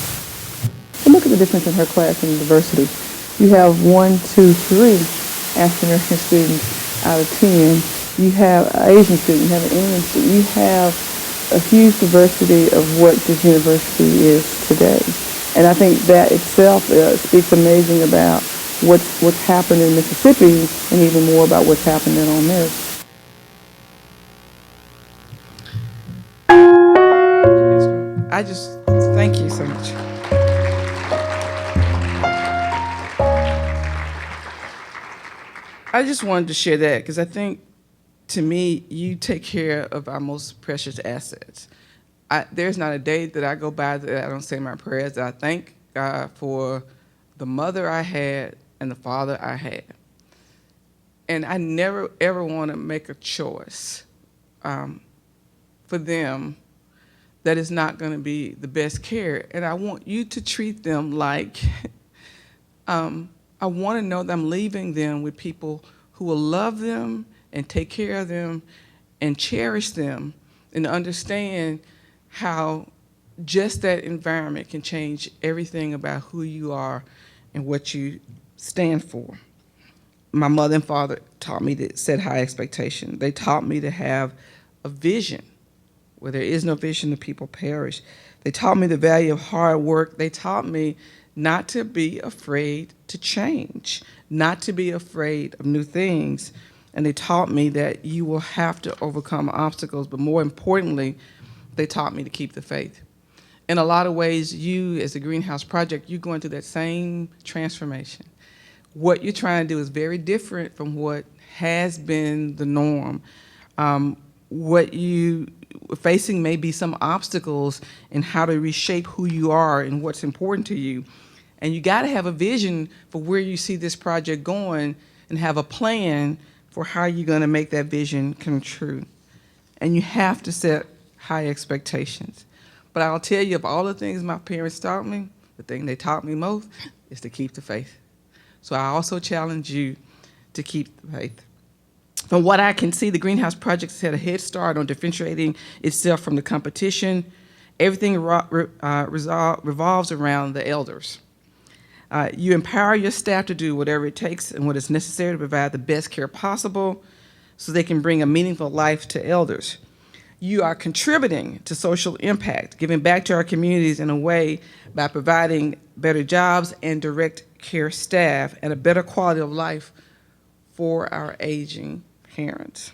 So look at the difference in her class and diversity. You have 1, 2, 3 African American students out of 10. You have an Asian student, you have an Indian student, you have a huge diversity of what this university is today. And I think that itself speaks amazing about what's happened in Mississippi and even more about what's happening in Ole Miss. I just thank you so much. I just wanted to share that because I think, to me, you take care of our most precious assets. There's not a day that I go by that I don't say my prayers. I thank God for the mother I had and the father I had. And I never, ever want to make a choice for them that is not going to be the best care. And I want you to treat them like, I want to know that I'm leaving them with people who will love them and take care of them and cherish them and understand how just that environment can change everything about who you are and what you stand for. My mother and father taught me to set high expectations. They taught me to have a vision. Where there is no vision, the people perish. They taught me the value of hard work. They taught me not to be afraid to change, not to be afraid of new things. And they taught me that you will have to overcome obstacles, but more importantly, they taught me to keep the faith. In a lot of ways, you, as a Greenhouse Project, you're going through that same transformation. What you're trying to do is very different from what has been the norm. What you are facing may be some obstacles in how to reshape who you are and what's important to you. And you got to have a vision for where you see this project going and have a plan for how you're going to make that vision come true. And you have to set high expectations. But I'll tell you, of all the things my parents taught me, the thing they taught me most is to keep the faith. So I also challenge you to keep the faith. From what I can see, the Greenhouse Project has had a head start on differentiating itself from the competition Everything revolves around the elders. You empower your staff to do whatever it takes and what is necessary to provide the best care possible so they can bring a meaningful life to elders. You are contributing to social impact, giving back to our communities in a way by providing better jobs and direct care staff and a better quality of life for our aging parents.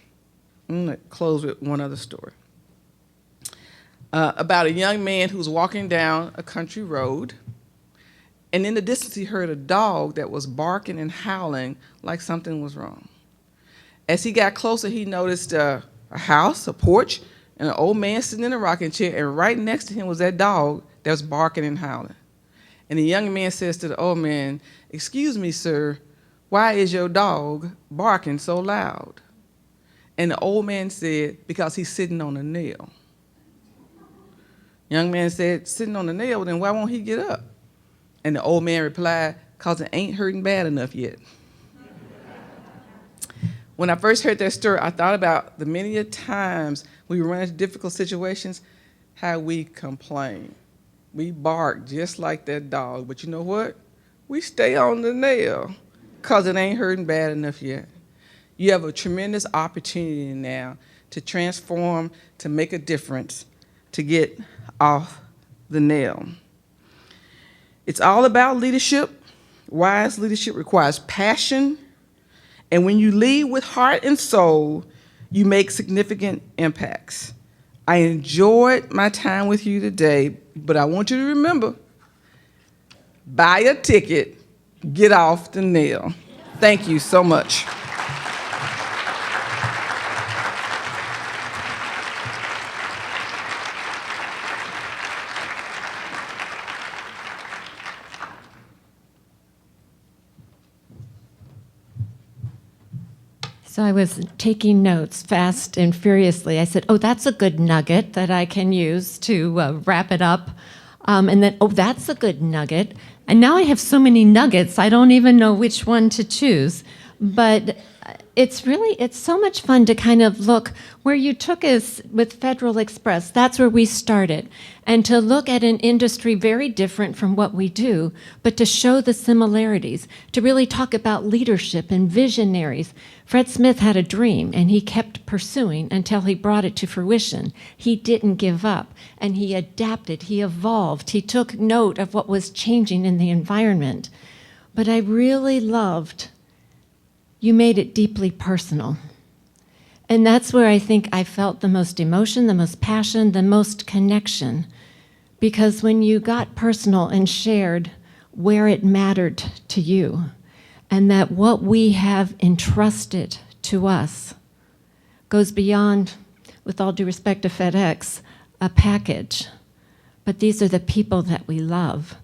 I'm going to close with one other story. About a young man who was walking down a country road, and in the distance he heard a dog that was barking and howling like something was wrong. As he got closer, he noticed a house, a porch, and an old man sitting in a rocking chair, and right next to him was that dog that was barking and howling. And the young man says to the old man, "Excuse me, sir, why is your dog barking so loud?" And the old man said, "Because he's sitting on a nail." Young man said, "Sitting on a nail, then why won't he get up?" And the old man replied, "'Cause it ain't hurting bad enough yet." When I first heard that story, I thought about the many times we run into difficult situations, how we complain. We bark just like that dog, but you know what? We stay on the nail, 'cause it ain't hurting bad enough yet. You have a tremendous opportunity now to transform, to make a difference, to get off the nail. It's all about leadership. Wise leadership requires passion, and when you lead with heart and soul, you make significant impacts. I enjoyed my time with you today, but I want you to remember, buy a ticket, get off the nail. Thank you so much. So I was taking notes fast and furiously. I said, oh, that's a good nugget that I can use to wrap it up. And then, oh, that's a good nugget. And now I have so many nuggets, I don't even know which one to choose. But it's so much fun to kind of look where you took us with Federal Express. That's where we started. And to look at an industry very different from what we do, but to show the similarities, to really talk about leadership and visionaries. Fred Smith had a dream, and he kept pursuing until he brought it to fruition. He didn't give up, and he adapted, he evolved, he took note of what was changing in the environment. But I really loved, you made it deeply personal. And that's where I think I felt the most emotion, the most passion, the most connection. Because when you got personal and shared where it mattered to you, and that what we have entrusted to us goes beyond, with all due respect to FedEx, a package. But these are the people that we love.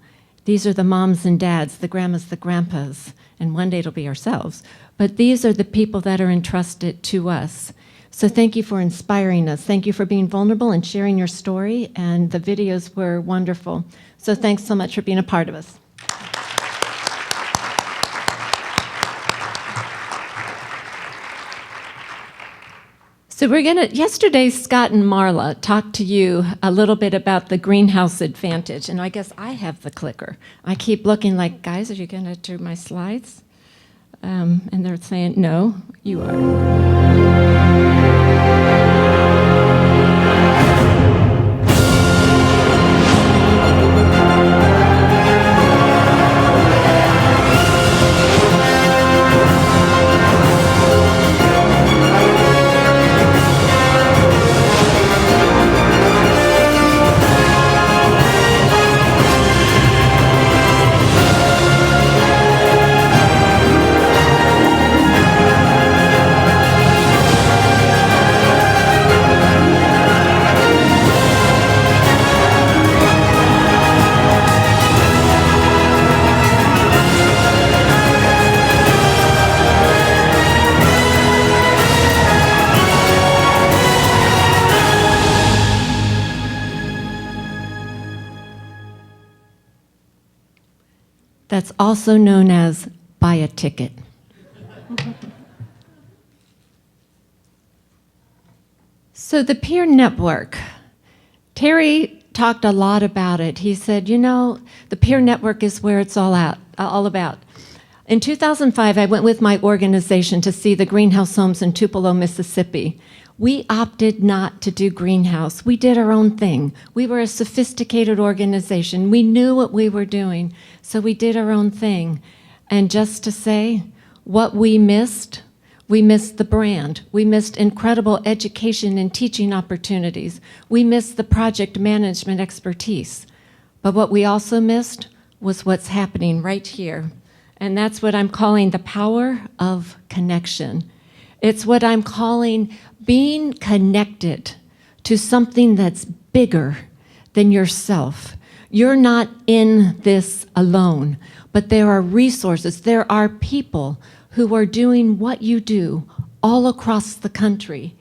These are the moms and dads, the grandmas, the grandpas, and one day it'll be ourselves. But these are the people that are entrusted to us. So thank you for inspiring us. Thank you for being vulnerable and sharing your story, and the videos were wonderful. So thanks so much for being a part of us. So yesterday Scott and Marla talked to you a little bit about the greenhouse advantage, and I guess I have the clicker. I keep looking like, guys, are you gonna do my slides? And they're saying, no, you are. That's also known as buy a ticket. So the peer network. Terry talked a lot about it. He said, you know, the peer network is where it's all about. In 2005, I went with my organization to see the greenhouse homes in Tupelo, Mississippi. We opted not to do greenhouse. We did our own thing. We were a sophisticated organization. We knew what we were doing, so we did our own thing. And just to say, what we missed the brand. We missed incredible education and teaching opportunities. We missed the project management expertise. But what we also missed was what's happening right here. And that's what I'm calling the power of connection. It's what I'm calling being connected to something that's bigger than yourself. You're not in this alone, but there are resources, there are people who are doing what you do all across the country.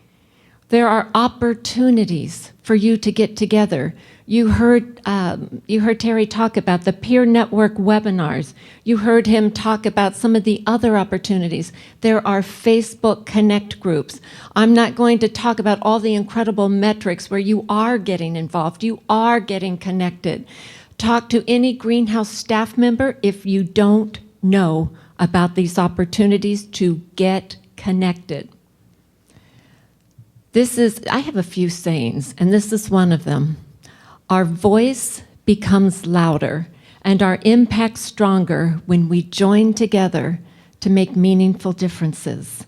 There are opportunities for you to get together. You heard Terry talk about the peer network webinars. You heard him talk about some of the other opportunities. There are Facebook Connect groups. I'm not going to talk about all the incredible metrics where you are getting involved, you are getting connected. Talk to any greenhouse staff member if you don't know about these opportunities to get connected. I have a few sayings, and this is one of them. Our voice becomes louder and our impact stronger when we join together to make meaningful differences.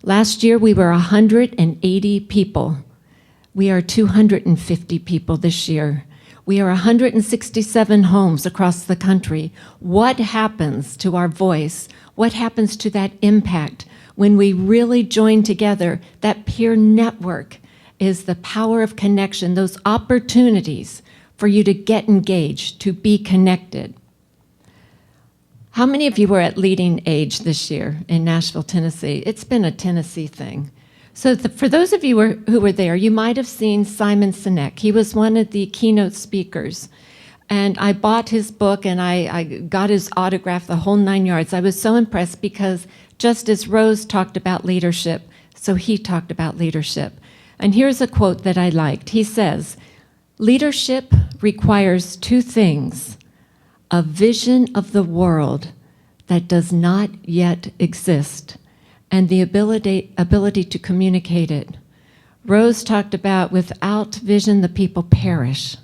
Last year, we were 180 people. We are 250 people this year. We are 167 homes across the country. What happens to our voice? What happens to that impact when we really join together? That peer network is the power of connection, those opportunities for you to get engaged, to be connected. How many of you were at Leading Age this year in Nashville, Tennessee? It's been a Tennessee thing. So for those of you who were there, you might have seen Simon Sinek. He was one of the keynote speakers. And I bought his book and I got his autograph, the whole 9 yards. I was so impressed because just as Rose talked about leadership, so he talked about leadership. And here's a quote that I liked. He says, "Leadership requires two things: a vision of the world that does not yet exist, and the ability to communicate it." Rose talked about without vision, the people perish.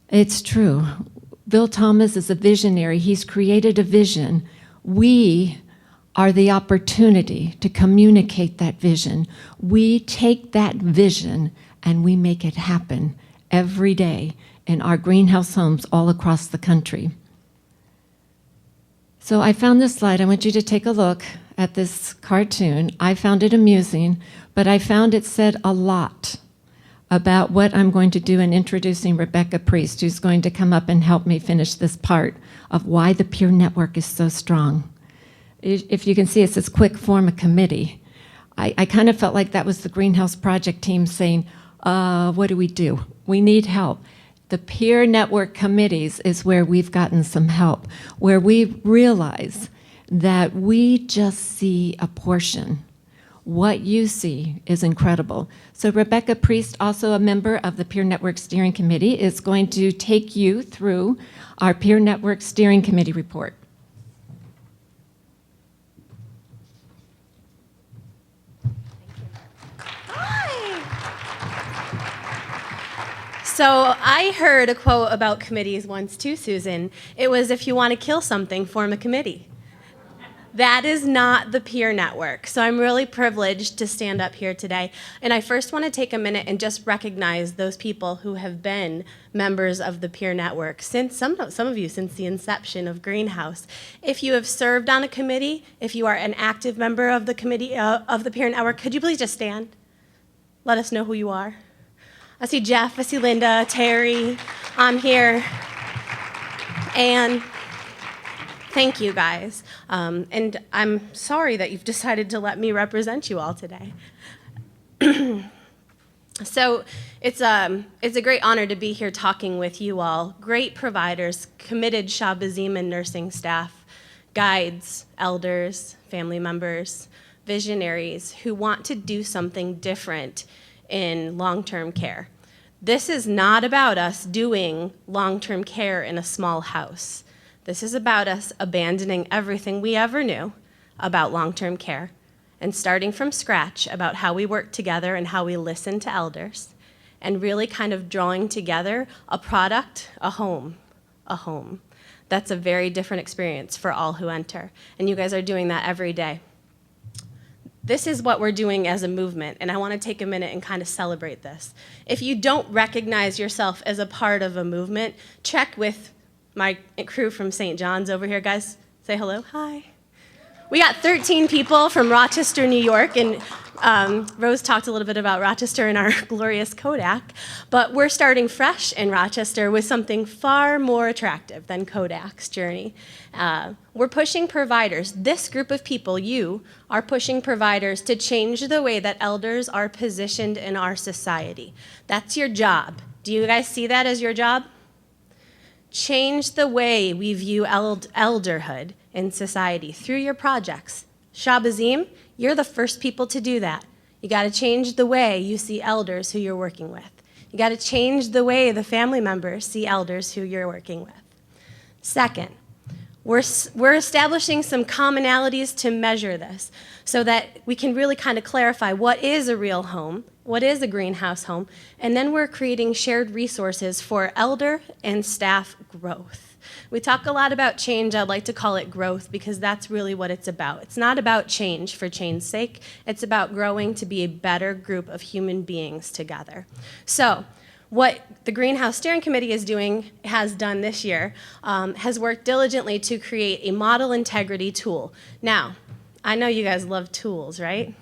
It's true. Bill Thomas is a visionary. He's created a vision. We are the opportunity to communicate that vision. We take that vision and we make it happen every day in our greenhouse homes all across the country. So I found this slide. I want you to take a look at this cartoon. I found it amusing, but I found it said a lot about what I'm going to do in introducing Rebecca Priest, who's going to come up and help me finish this part of why the peer network is so strong. If you can see, it says quick form a committee. I kind of felt like that was the Greenhouse Project team saying, what do? We need help. The peer network committees is where we've gotten some help, where we realize that we just see a portion. What you see is incredible. So Rebecca Priest, also a member of the Peer Network Steering Committee, is going to take you through our Peer Network Steering Committee report. So I heard a quote about committees once too, Susan. It was, if you want to kill something, form a committee. That is not the peer network. So I'm really privileged to stand up here today. And I first want to take a minute and just recognize those people who have been members of the peer network since, some of you, since the inception of Greenhouse. If you have served on a committee, if you are an active member of the committee, of the peer network, could you please just stand? Let us know who you are. I see Jeff, I see Linda, Terry, I'm here. And thank you guys. And I'm sorry that you've decided to let me represent you all today. So it's a great honor to be here talking with you all. Great providers, committed Shabaziman nursing staff, guides, elders, family members, visionaries who want to do something different in long-term care. This is not about us doing long-term care in a small house. This is about us abandoning everything we ever knew about long-term care and starting from scratch about how we work together and how we listen to elders, and really kind of drawing together a product, a home. That's a very different experience for all who enter, and you guys are doing that every day. This is what we're doing as a movement, and I want to take a minute and kind of celebrate this. If you don't recognize yourself as a part of a movement, check with my crew from St. John's over here. Guys, say hello. Hi. We got 13 people from Rochester, New York, and Rose talked a little bit about Rochester and our glorious Kodak, but we're starting fresh in Rochester with something far more attractive than Kodak's journey. We're pushing providers. This group of people, you, are pushing providers to change the way that elders are positioned in our society. That's your job. Do you guys see that as your job? Change the way we view elderhood in society through your projects. Shabazim, you're the first people to do that. You got to change the way you see elders who you're working with. You got to change the way the family members see elders who you're working with. Second, we're establishing some commonalities to measure this so that we can really kind of clarify what is a real home, what is a greenhouse home, and then we're creating shared resources for elder and staff growth. We talk a lot about change. I'd like to call it growth because that's really what it's about. It's not about change for change's sake. It's about growing to be a better group of human beings together. So what the Greenhouse Steering Committee has done this year, has worked diligently to create a model integrity tool. Now, I know you guys love tools, right?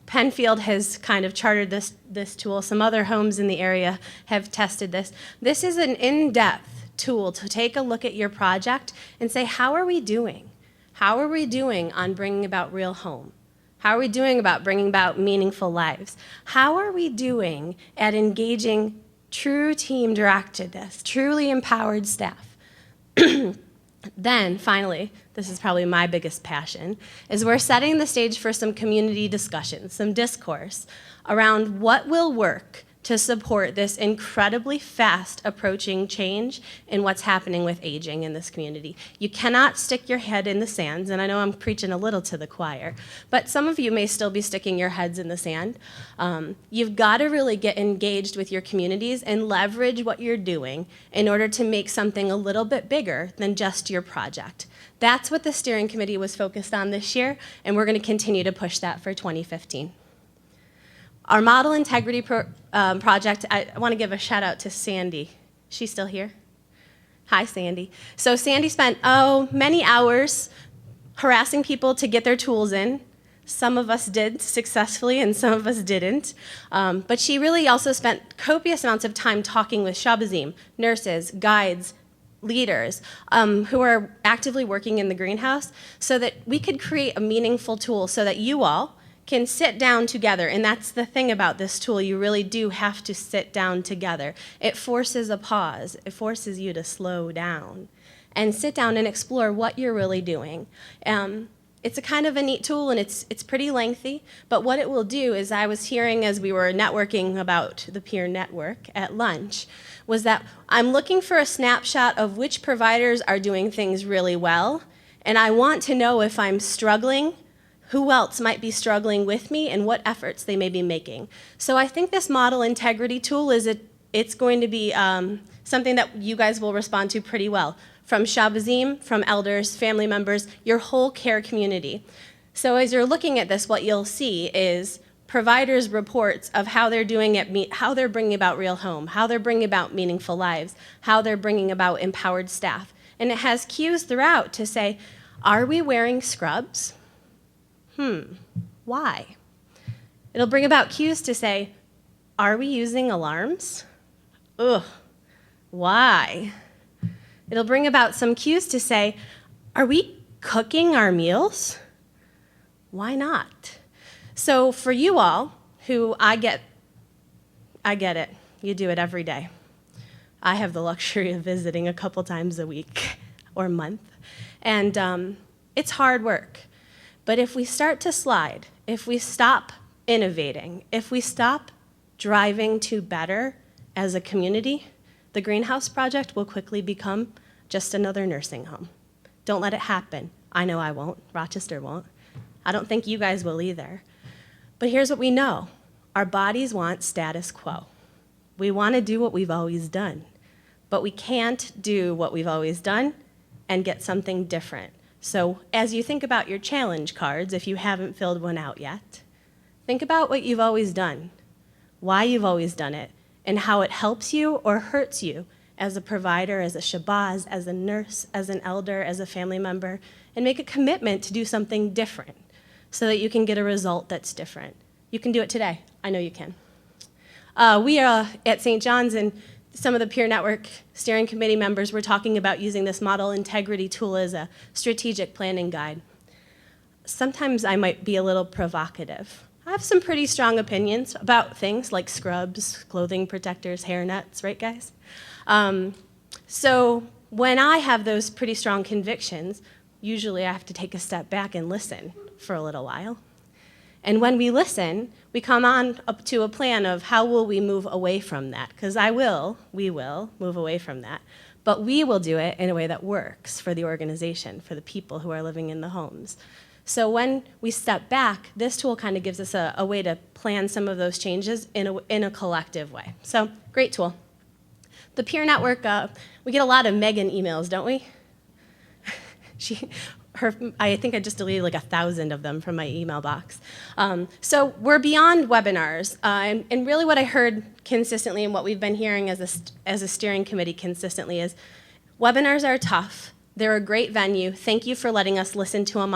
Penfield has kind of chartered this tool. Some other homes in the area have tested this. This is an in-depth tool to take a look at your project and say, how are we doing? How are we doing on bringing about real home? How are we doing about bringing about meaningful lives? How are we doing at engaging true team directedness, truly empowered staff? Then, finally, this is probably my biggest passion, is we're setting the stage for some community discussion, some discourse around what will work to support this incredibly fast approaching change in what's happening with aging in this community. You cannot stick your head in the sand, and I know I'm preaching a little to the choir, but some of you may still be sticking your heads in the sand. You've got to really get engaged with your communities and leverage what you're doing in order to make something a little bit bigger than just your project. That's what the steering committee was focused on this year, and we're going to continue to push that for 2015. Our model integrity project, I want to give a shout out to Sandy. She's still here? Hi, Sandy. So Sandy spent, many hours harassing people to get their tools in. Some of us did successfully and some of us didn't. But she really also spent copious amounts of time talking with Shabazim, nurses, guides, leaders who are actively working in the greenhouse so that we could create a meaningful tool so that you all can sit down together. And that's the thing about this tool. You really do have to sit down together. It forces a pause. It forces you to slow down and sit down and explore what you're really doing. It's a kind of a neat tool, and it's pretty lengthy, but what it will do is, I was hearing as we were networking about the peer network at lunch, was that I'm looking for a snapshot of which providers are doing things really well, and I want to know if I'm struggling, who else might be struggling with me, and what efforts they may be making. So I think this model integrity tool it's going to be something that you guys will respond to pretty well, from Shabazim, from elders, family members, your whole care community. So as you're looking at this, what you'll see is providers' reports of how they're doing it, how they're bringing about real home, how they're bringing about meaningful lives, how they're bringing about empowered staff. And it has cues throughout to say, are we wearing scrubs? Why? It'll bring about cues to say, are we using alarms? Why? It'll bring about some cues to say, are we cooking our meals? Why not? So for you all, who I get it. You do it every day. I have the luxury of visiting a couple times a week or month. And it's hard work. But if we start to slide, if we stop innovating, if we stop driving to better as a community, the Greenhouse Project will quickly become just another nursing home. Don't let it happen. I know I won't. Rochester won't. I don't think you guys will either. But here's what we know. Our bodies want status quo. We want to do what we've always done, but we can't do what we've always done and get something different. So as you think about your challenge cards, if you haven't filled one out yet, think about what you've always done, why you've always done it, and how it helps you or hurts you as a provider, as a Shabazz, as a nurse, as an elder, as a family member, and make a commitment to do something different so that you can get a result that's different. You can do it today. I know you can. We are at St. John's, and some of the peer network steering committee members were talking about using this model integrity tool as a strategic planning guide. Sometimes I might be a little provocative. I have some pretty strong opinions about things like scrubs, clothing protectors, hair nets, right guys? So when I have those pretty strong convictions, usually I have to take a step back and listen for a little while. And when we listen, we come on up to a plan of how will we move away from that? Because we will move away from that. But we will do it in a way that works for the organization, for the people who are living in the homes. So when we step back, this tool kind of gives us a way to plan some of those changes in a collective way. So great tool. The peer network, we get a lot of Megan emails, don't we? I think I just deleted like 1,000 of them from my email box. So we're beyond webinars. And really what I heard consistently and what we've been hearing as a steering committee consistently is webinars are tough. They're a great venue. Thank you for letting us listen to them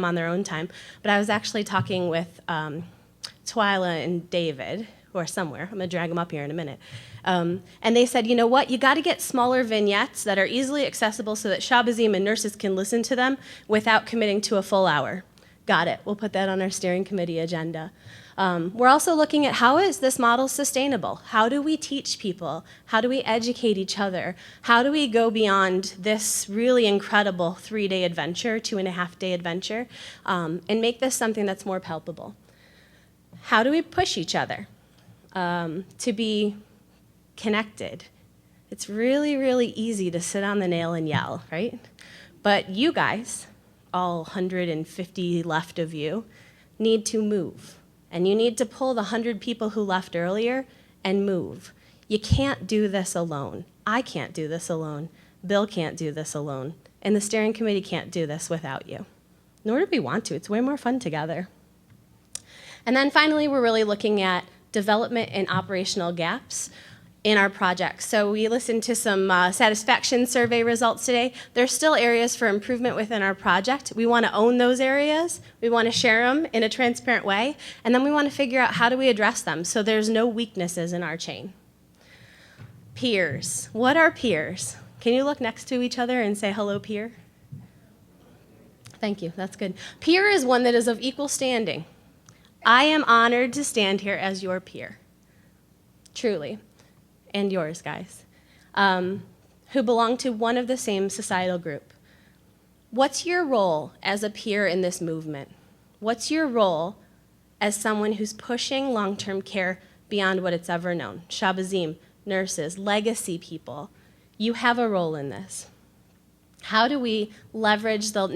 on their own time. But I was actually talking with Twyla and David, who are somewhere. I'm going to drag them up here in a minute. And they said, you know what? You got to get smaller vignettes that are easily accessible so that Shabazim and nurses can listen to them without committing to a full hour. Got it. We'll put that on our steering committee agenda. We're also looking at how is this model sustainable? How do we teach people? How do we educate each other? How do we go beyond this really incredible 3-day adventure, 2.5-day adventure, and make this something that's more palpable? How do we push each other to be connected? It's really, really easy to sit on the nail and yell, right? But you guys, all 150 left of you, need to move. And you need to pull the 100 people who left earlier and move. You can't do this alone. I can't do this alone. Bill can't do this alone. And the steering committee can't do this without you. Nor do we want to. It's way more fun together. And then finally, we're really looking at development and operational gaps in our projects. So we listened to some satisfaction survey results today. There's still areas for improvement within our project. We want to own those areas. We want to share them in a transparent way. And then we want to figure out how do we address them so there's no weaknesses in our chain. Peers. What are peers? Can you look next to each other and say, hello, peer? Thank you. That's good. Peer is one that is of equal standing. I am honored to stand here as your peer. Truly. And yours, guys, who belong to one of the same societal group. What's your role as a peer in this movement? What's your role as someone who's pushing long-term care beyond what it's ever known? Shabazim, nurses, legacy people, you have a role in this. How do we leverage the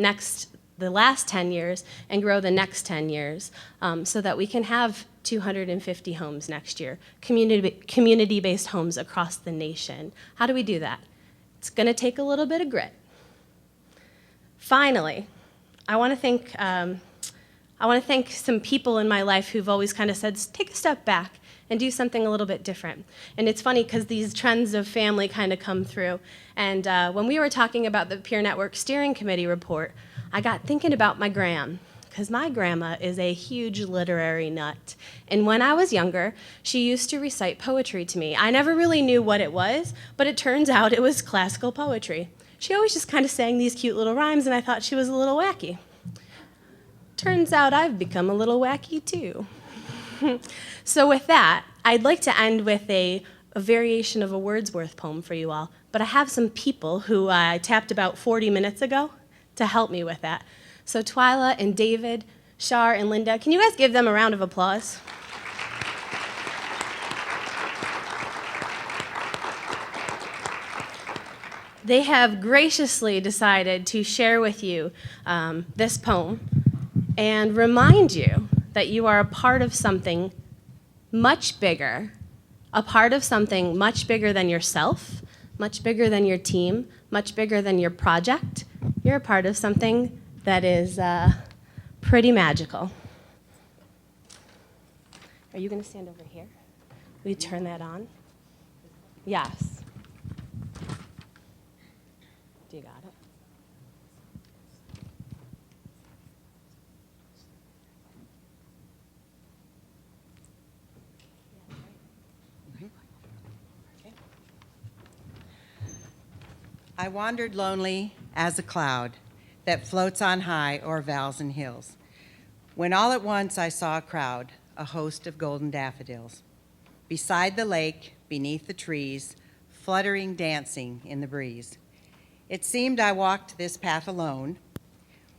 last 10 years and grow the next 10 years so that we can have 250 homes next year, community-based homes across the nation? How do we do that? It's going to take a little bit of grit. Finally, I want to thank some people in my life who've always kind of said, take a step back and do something a little bit different. And it's funny because these trends of family kind of come through. And when we were talking about the Peer Network Steering Committee report, I got thinking about my gram, because my grandma is a huge literary nut. And when I was younger, she used to recite poetry to me. I never really knew what it was, but it turns out it was classical poetry. She always just kind of sang these cute little rhymes, and I thought she was a little wacky. Turns out I've become a little wacky too. So with that, I'd like to end with a variation of a Wordsworth poem for you all, but I have some people who I tapped about 40 minutes ago to help me with that. So Twyla and David, Shar and Linda, can you guys give them a round of applause? they have graciously decided to share with you this poem and remind you that you are a part of something much bigger, a part of something much bigger than yourself, much bigger than your team, much bigger than your project. You're a part of something that is pretty magical. Are you going to stand over here? Will you turn that on? Yes. Do you got it? I wandered lonely as a cloud that floats on high o'er vales and hills, when all at once I saw a crowd, a host of golden daffodils. Beside the lake, beneath the trees, fluttering, dancing in the breeze. It seemed I walked this path alone,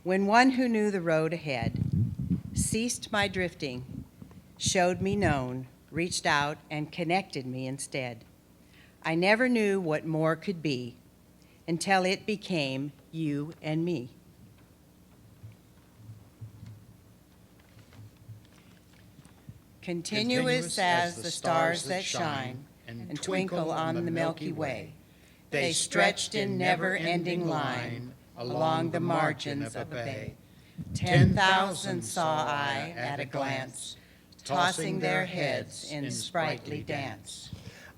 when one who knew the road ahead ceased my drifting, showed me known, reached out and connected me instead. I never knew what more could be until it became you and me. Continuous as the stars that shine and twinkle on the Milky Way, they stretched in never-ending line along the margins of a bay. 10,000 saw I at a glance, tossing their heads in sprightly dance.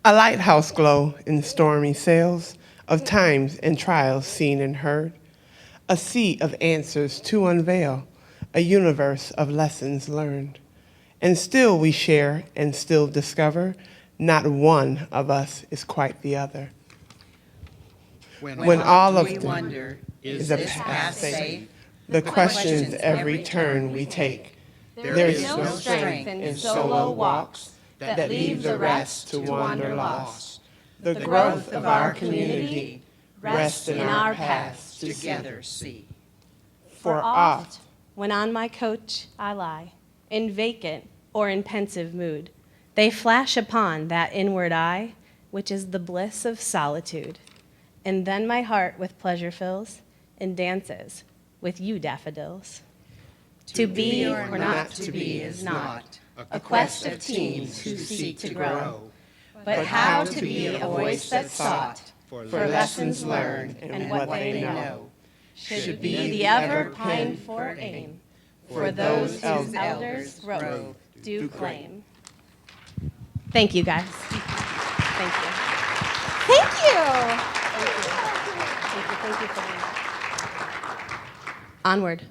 A lighthouse glow in stormy sails of times and trials seen and heard, a sea of answers to unveil, a universe of lessons learned. And still we share and still discover, not one of us is quite the other. When all of we the wonder, is a path safe, the questions every turn we take. There is no strength in solo walks that leave the rest to wander lost. The growth of our community rests in our paths together see. For oft, when on my coach I lie, in vacant or in pensive mood, they flash upon that inward eye, which is the bliss of solitude. And then my heart with pleasure fills and dances with you, daffodils. To be or not to be is not a quest of teens who seek to grow, but how to be a voice that's sought for lessons learned and what they know should be the ever pined for aim for those whose elders growth do claim. Thank you, guys. Thank you. Thank you. Thank you. Thank you for that. Onward.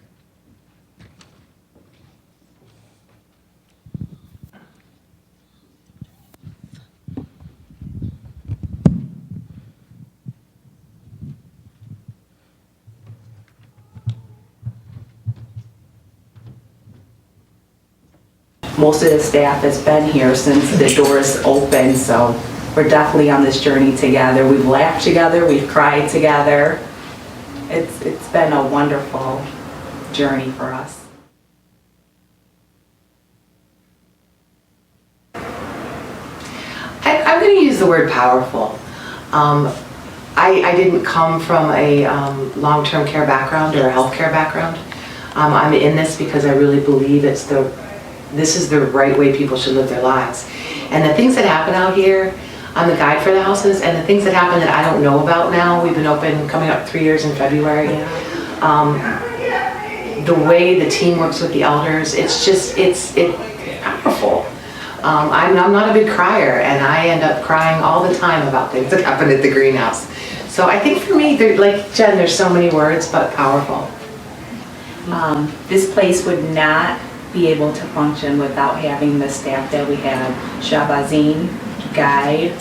Most of the staff has been here since the doors opened, so we're definitely on this journey together. We've laughed together, we've cried together. It's been a wonderful journey for us. I'm going to use the word powerful. I didn't come from a long-term care background or a healthcare background. I'm in this because I really believe this is the right way people should live their lives. And the things that happen out here, I'm the guide for the houses, and the things that happen that I don't know about now, we've been open coming up 3 years in February. The way the team works with the elders, it's powerful. I'm not a big crier, and I end up crying all the time about things that happen at the greenhouse. So I think for me, like Jen, there's so many words, but powerful. This place would not be able to function without having the staff that we have. Shabazine, guide,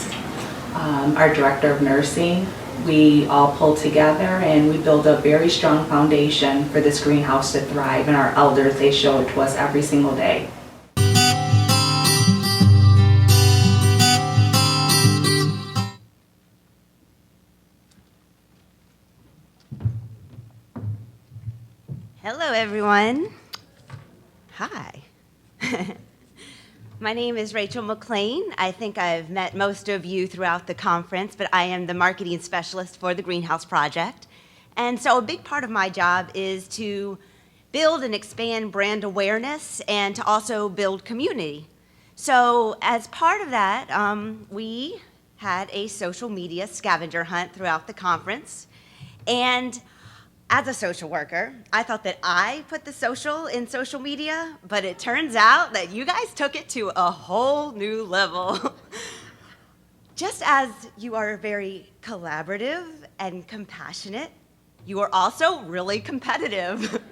our director of nursing. We all pull together and we build a very strong foundation for this greenhouse to thrive, and our elders, they show it to us every single day. Hello, everyone. Hi. My name is Rachel McLean. I think I've met most of you throughout the conference, but I am the marketing specialist for the Greenhouse Project. And so a big part of my job is to build and expand brand awareness and to also build community. So as part of that, we had a social media scavenger hunt throughout the conference. And as a social worker, I thought that I put the social in social media, but it turns out that you guys took it to a whole new level. Just as you are very collaborative and compassionate, you are also really competitive.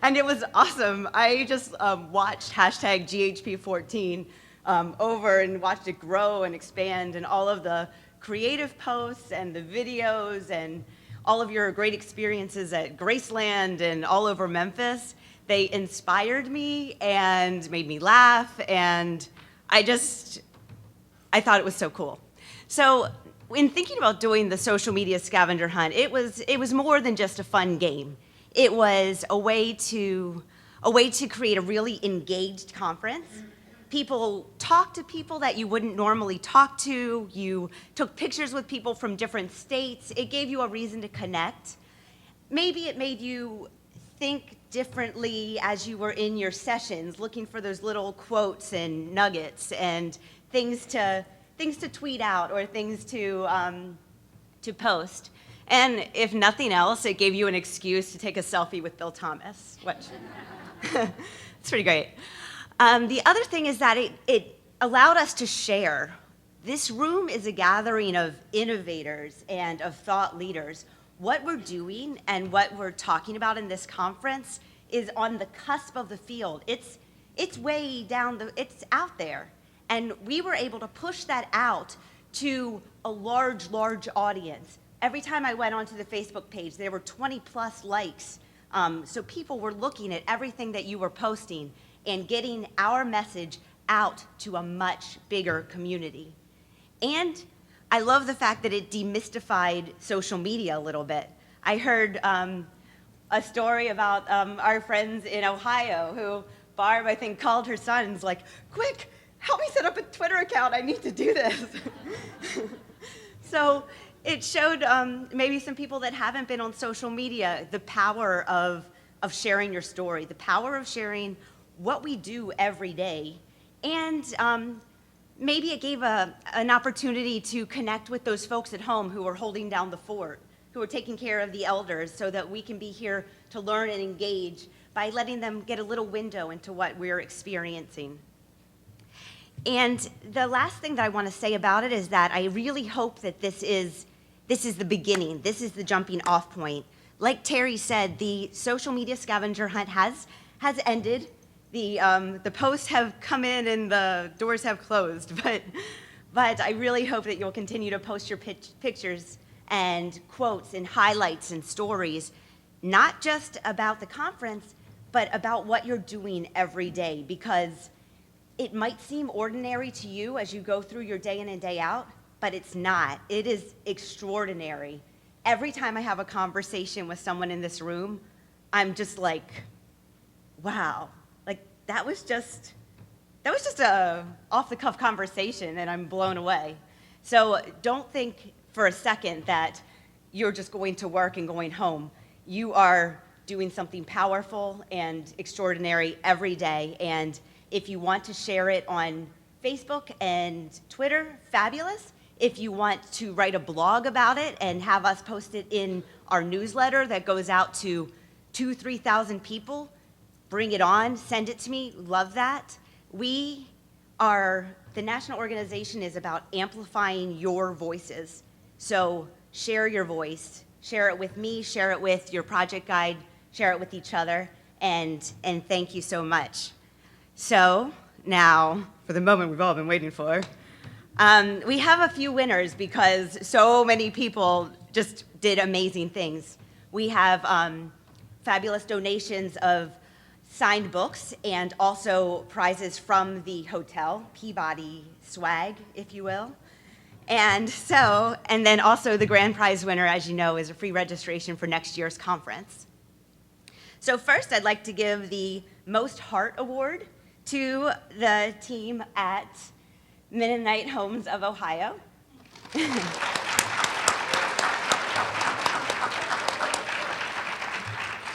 And it was awesome. I just watched hashtag GHP14 over and watched it grow and expand, and all of the creative posts and the videos and all of your great experiences at Graceland and all over Memphis. They inspired me and made me laugh, and I thought it was so cool. So in thinking about doing the social media scavenger hunt, it was more than just a fun game. It was a way to create a really engaged conference. People talked to people that you wouldn't normally talk to. You took pictures with people from different states. It gave you a reason to connect. Maybe it made you think differently as you were in your sessions, looking for those little quotes and nuggets and things to tweet out or things to post. And if nothing else, it gave you an excuse to take a selfie with Bill Thomas, which it's pretty great. The other thing is that it allowed us to share. This room is a gathering of innovators and of thought leaders. What we're doing and what we're talking about in this conference is on the cusp of the field. It's way down it's out there. And we were able to push that out to a large audience. Every time I went onto the Facebook page, there were 20 plus likes. So people were looking at everything that you were posting and getting our message out to a much bigger community. And I love the fact that it demystified social media a little bit. I heard a story about our friends in Ohio who Barb, I think, called her sons like, quick, help me set up a Twitter account, I need to do this. So it showed maybe some people that haven't been on social media the power of sharing your story, the power of sharing what we do every day. And maybe it gave an opportunity to connect with those folks at home who are holding down the fort, who are taking care of the elders, so that we can be here to learn and engage by letting them get a little window into what we're experiencing. And the last thing that I want to say about it is that I really hope that this is the beginning. This is the jumping off point. Like Terry said, the social media scavenger hunt has ended. The posts have come in and the doors have closed, but I really hope that you'll continue to post your pictures and quotes and highlights and stories, not just about the conference, but about what you're doing every day, because it might seem ordinary to you as you go through your day in and day out, but it's not. It is extraordinary. Every time I have a conversation with someone in this room, I'm just like, wow. That was just a off-the-cuff conversation, and I'm blown away. So don't think for a second that you're just going to work and going home. You are doing something powerful and extraordinary every day, and if you want to share it on Facebook and Twitter, fabulous. If you want to write a blog about it and have us post it in our newsletter that goes out to 2,000-3,000 people, bring it on, send it to me, love that. The national organization is about amplifying your voices. So share your voice, share it with me, share it with your project guide, share it with each other, and thank you so much. So now, for the moment we've all been waiting for, we have a few winners because so many people just did amazing things. We have fabulous donations of signed books and also prizes from the hotel, Peabody swag, if you will. And then also the grand prize winner, as you know, is a free registration for next year's conference. So first, I'd like to give the Most Heart Award to the team at Mennonite Homes of Ohio.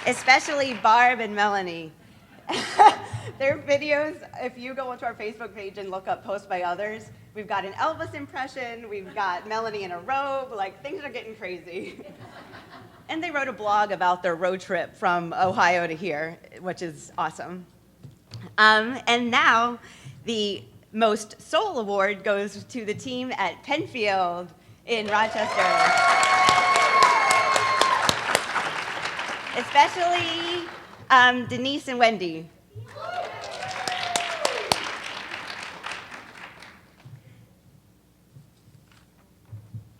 Especially Barb and Melanie. Their videos, if you go onto our Facebook page and look up Post by Others, we've got an Elvis impression, we've got Melanie in a robe, like things are getting crazy. And they wrote a blog about their road trip from Ohio to here, which is awesome. And now the Most Soul Award goes to the team at Penfield in Rochester. Especially Denise and Wendy.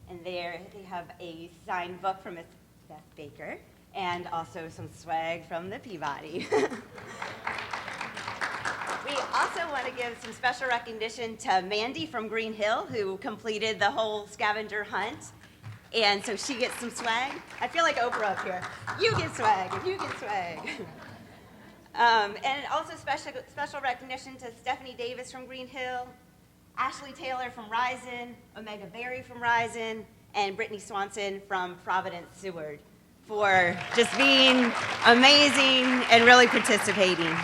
And there they have a signed book from Miss Beth Baker and also some swag from the Peabody. We also want to give some special recognition to Mandy from Green Hill, who completed the whole scavenger hunt. And so she gets some swag. I feel like Oprah up here. You get swag, and you get swag. And also special recognition to Stephanie Davis from Green Hill, Ashley Taylor from Risen, Omega Berry from Risen, and Brittany Swanson from Providence Seward for just being amazing and really participating.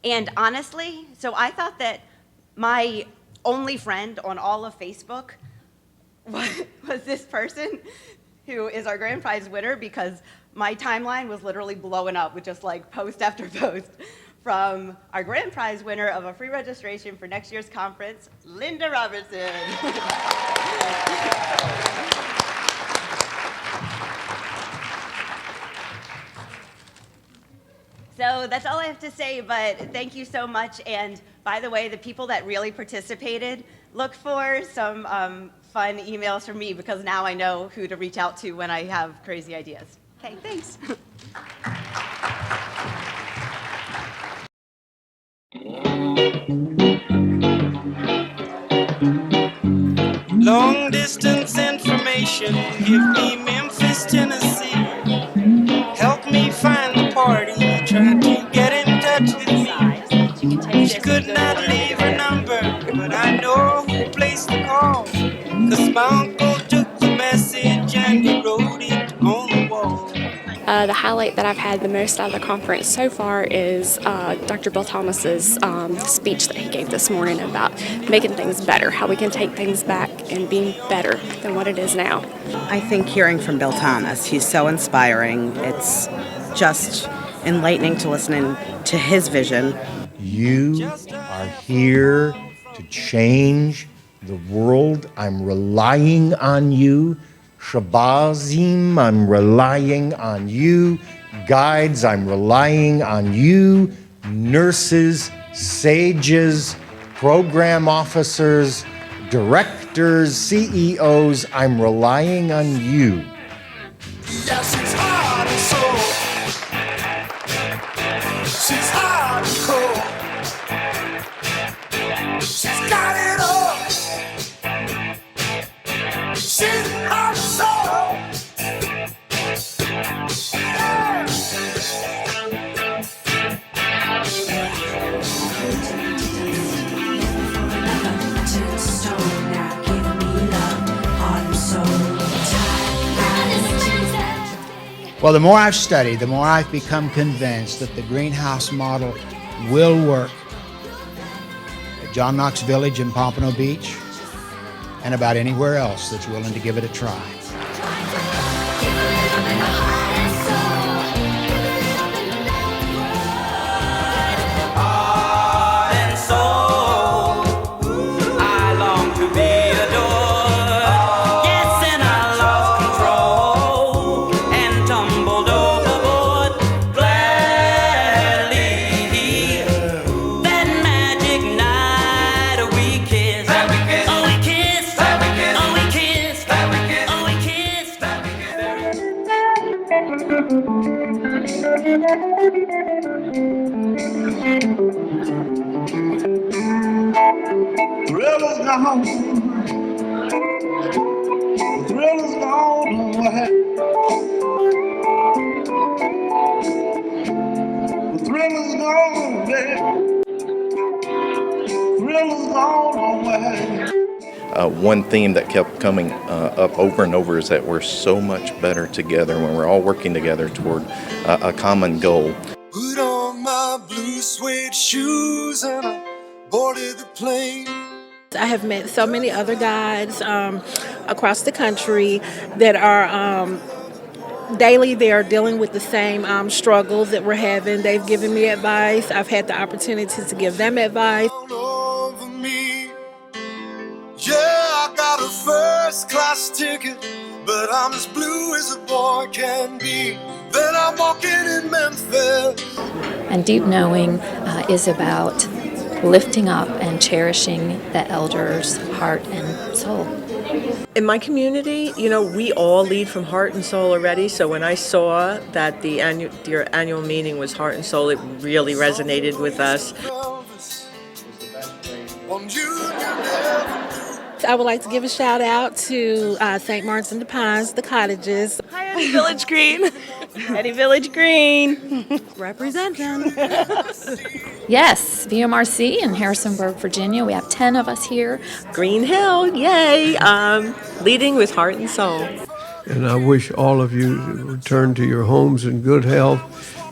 And honestly, so I thought that my only friend on all of Facebook was this person who is our grand prize winner, because my timeline was literally blowing up with just like post after post from our grand prize winner of a free registration for next year's conference, Linda Robertson. So that's all I have to say, but thank you so much. And by the way, the people that really participated, look for some fun emails from me, because now I know who to reach out to when I have crazy ideas. Okay, thanks. Long distance information, give me Memphis, Tennessee. Help me find the party, trying to get in touch with me. She could not leave her number, but I know who placed the call. 'Cause my uncle took the message and he wrote it on the wall. The highlight that I've had the most out of the conference so far is Dr. Bill Thomas's speech that he gave this morning about making things better, how we can take things back and be better than what it is now. I think hearing from Bill Thomas, he's so inspiring. It's just enlightening to listen to his vision. You are here to change the world. I'm relying on you. Shabazim, I'm relying on you. Guides, I'm relying on you. Nurses, sages, program officers, directors, CEOs, I'm relying on you. Yeah, she's hard and soul. She's hard and cold. She's got it all. She's hard and soul. Well, the more I've studied, the more I've become convinced that the greenhouse model will work at John Knox Village in Pompano Beach and about anywhere else that's willing to give it a try. Thrill is gone. Thrill is gone away. The thrill is gone. one theme that kept coming up over and over is that we're so much better together when we're all working together toward a common goal. Put on my blue suede shoes and I boarded the plane. I have met so many other guides across the country that are daily they are dealing with the same struggles that we're having. They've given me advice. I've had the opportunity to give them advice. Over me. Yeah, I got a first class ticket, but I'm as blue as a boy can be. Then I'm walking in Memphis. And Deep Knowing is about lifting up and cherishing the elders' heart and soul. In my community, you know, we all lead from heart and soul already. So when I saw that your annual meeting was heart and soul, it really resonated with us. I would like to give a shout out to St. Martin's and the Pines, the cottages. Hi, Eddie Village Green. Eddie Village Green. Representing. Yes, VMRC in Harrisonburg, Virginia. We have 10 of us here. Green Hill, yay! Leading with heart and soul. And I wish all of you to return to your homes in good health.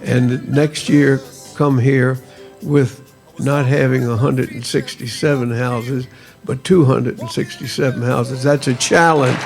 And next year, come here with not having 167 houses, but 267 houses. That's a challenge.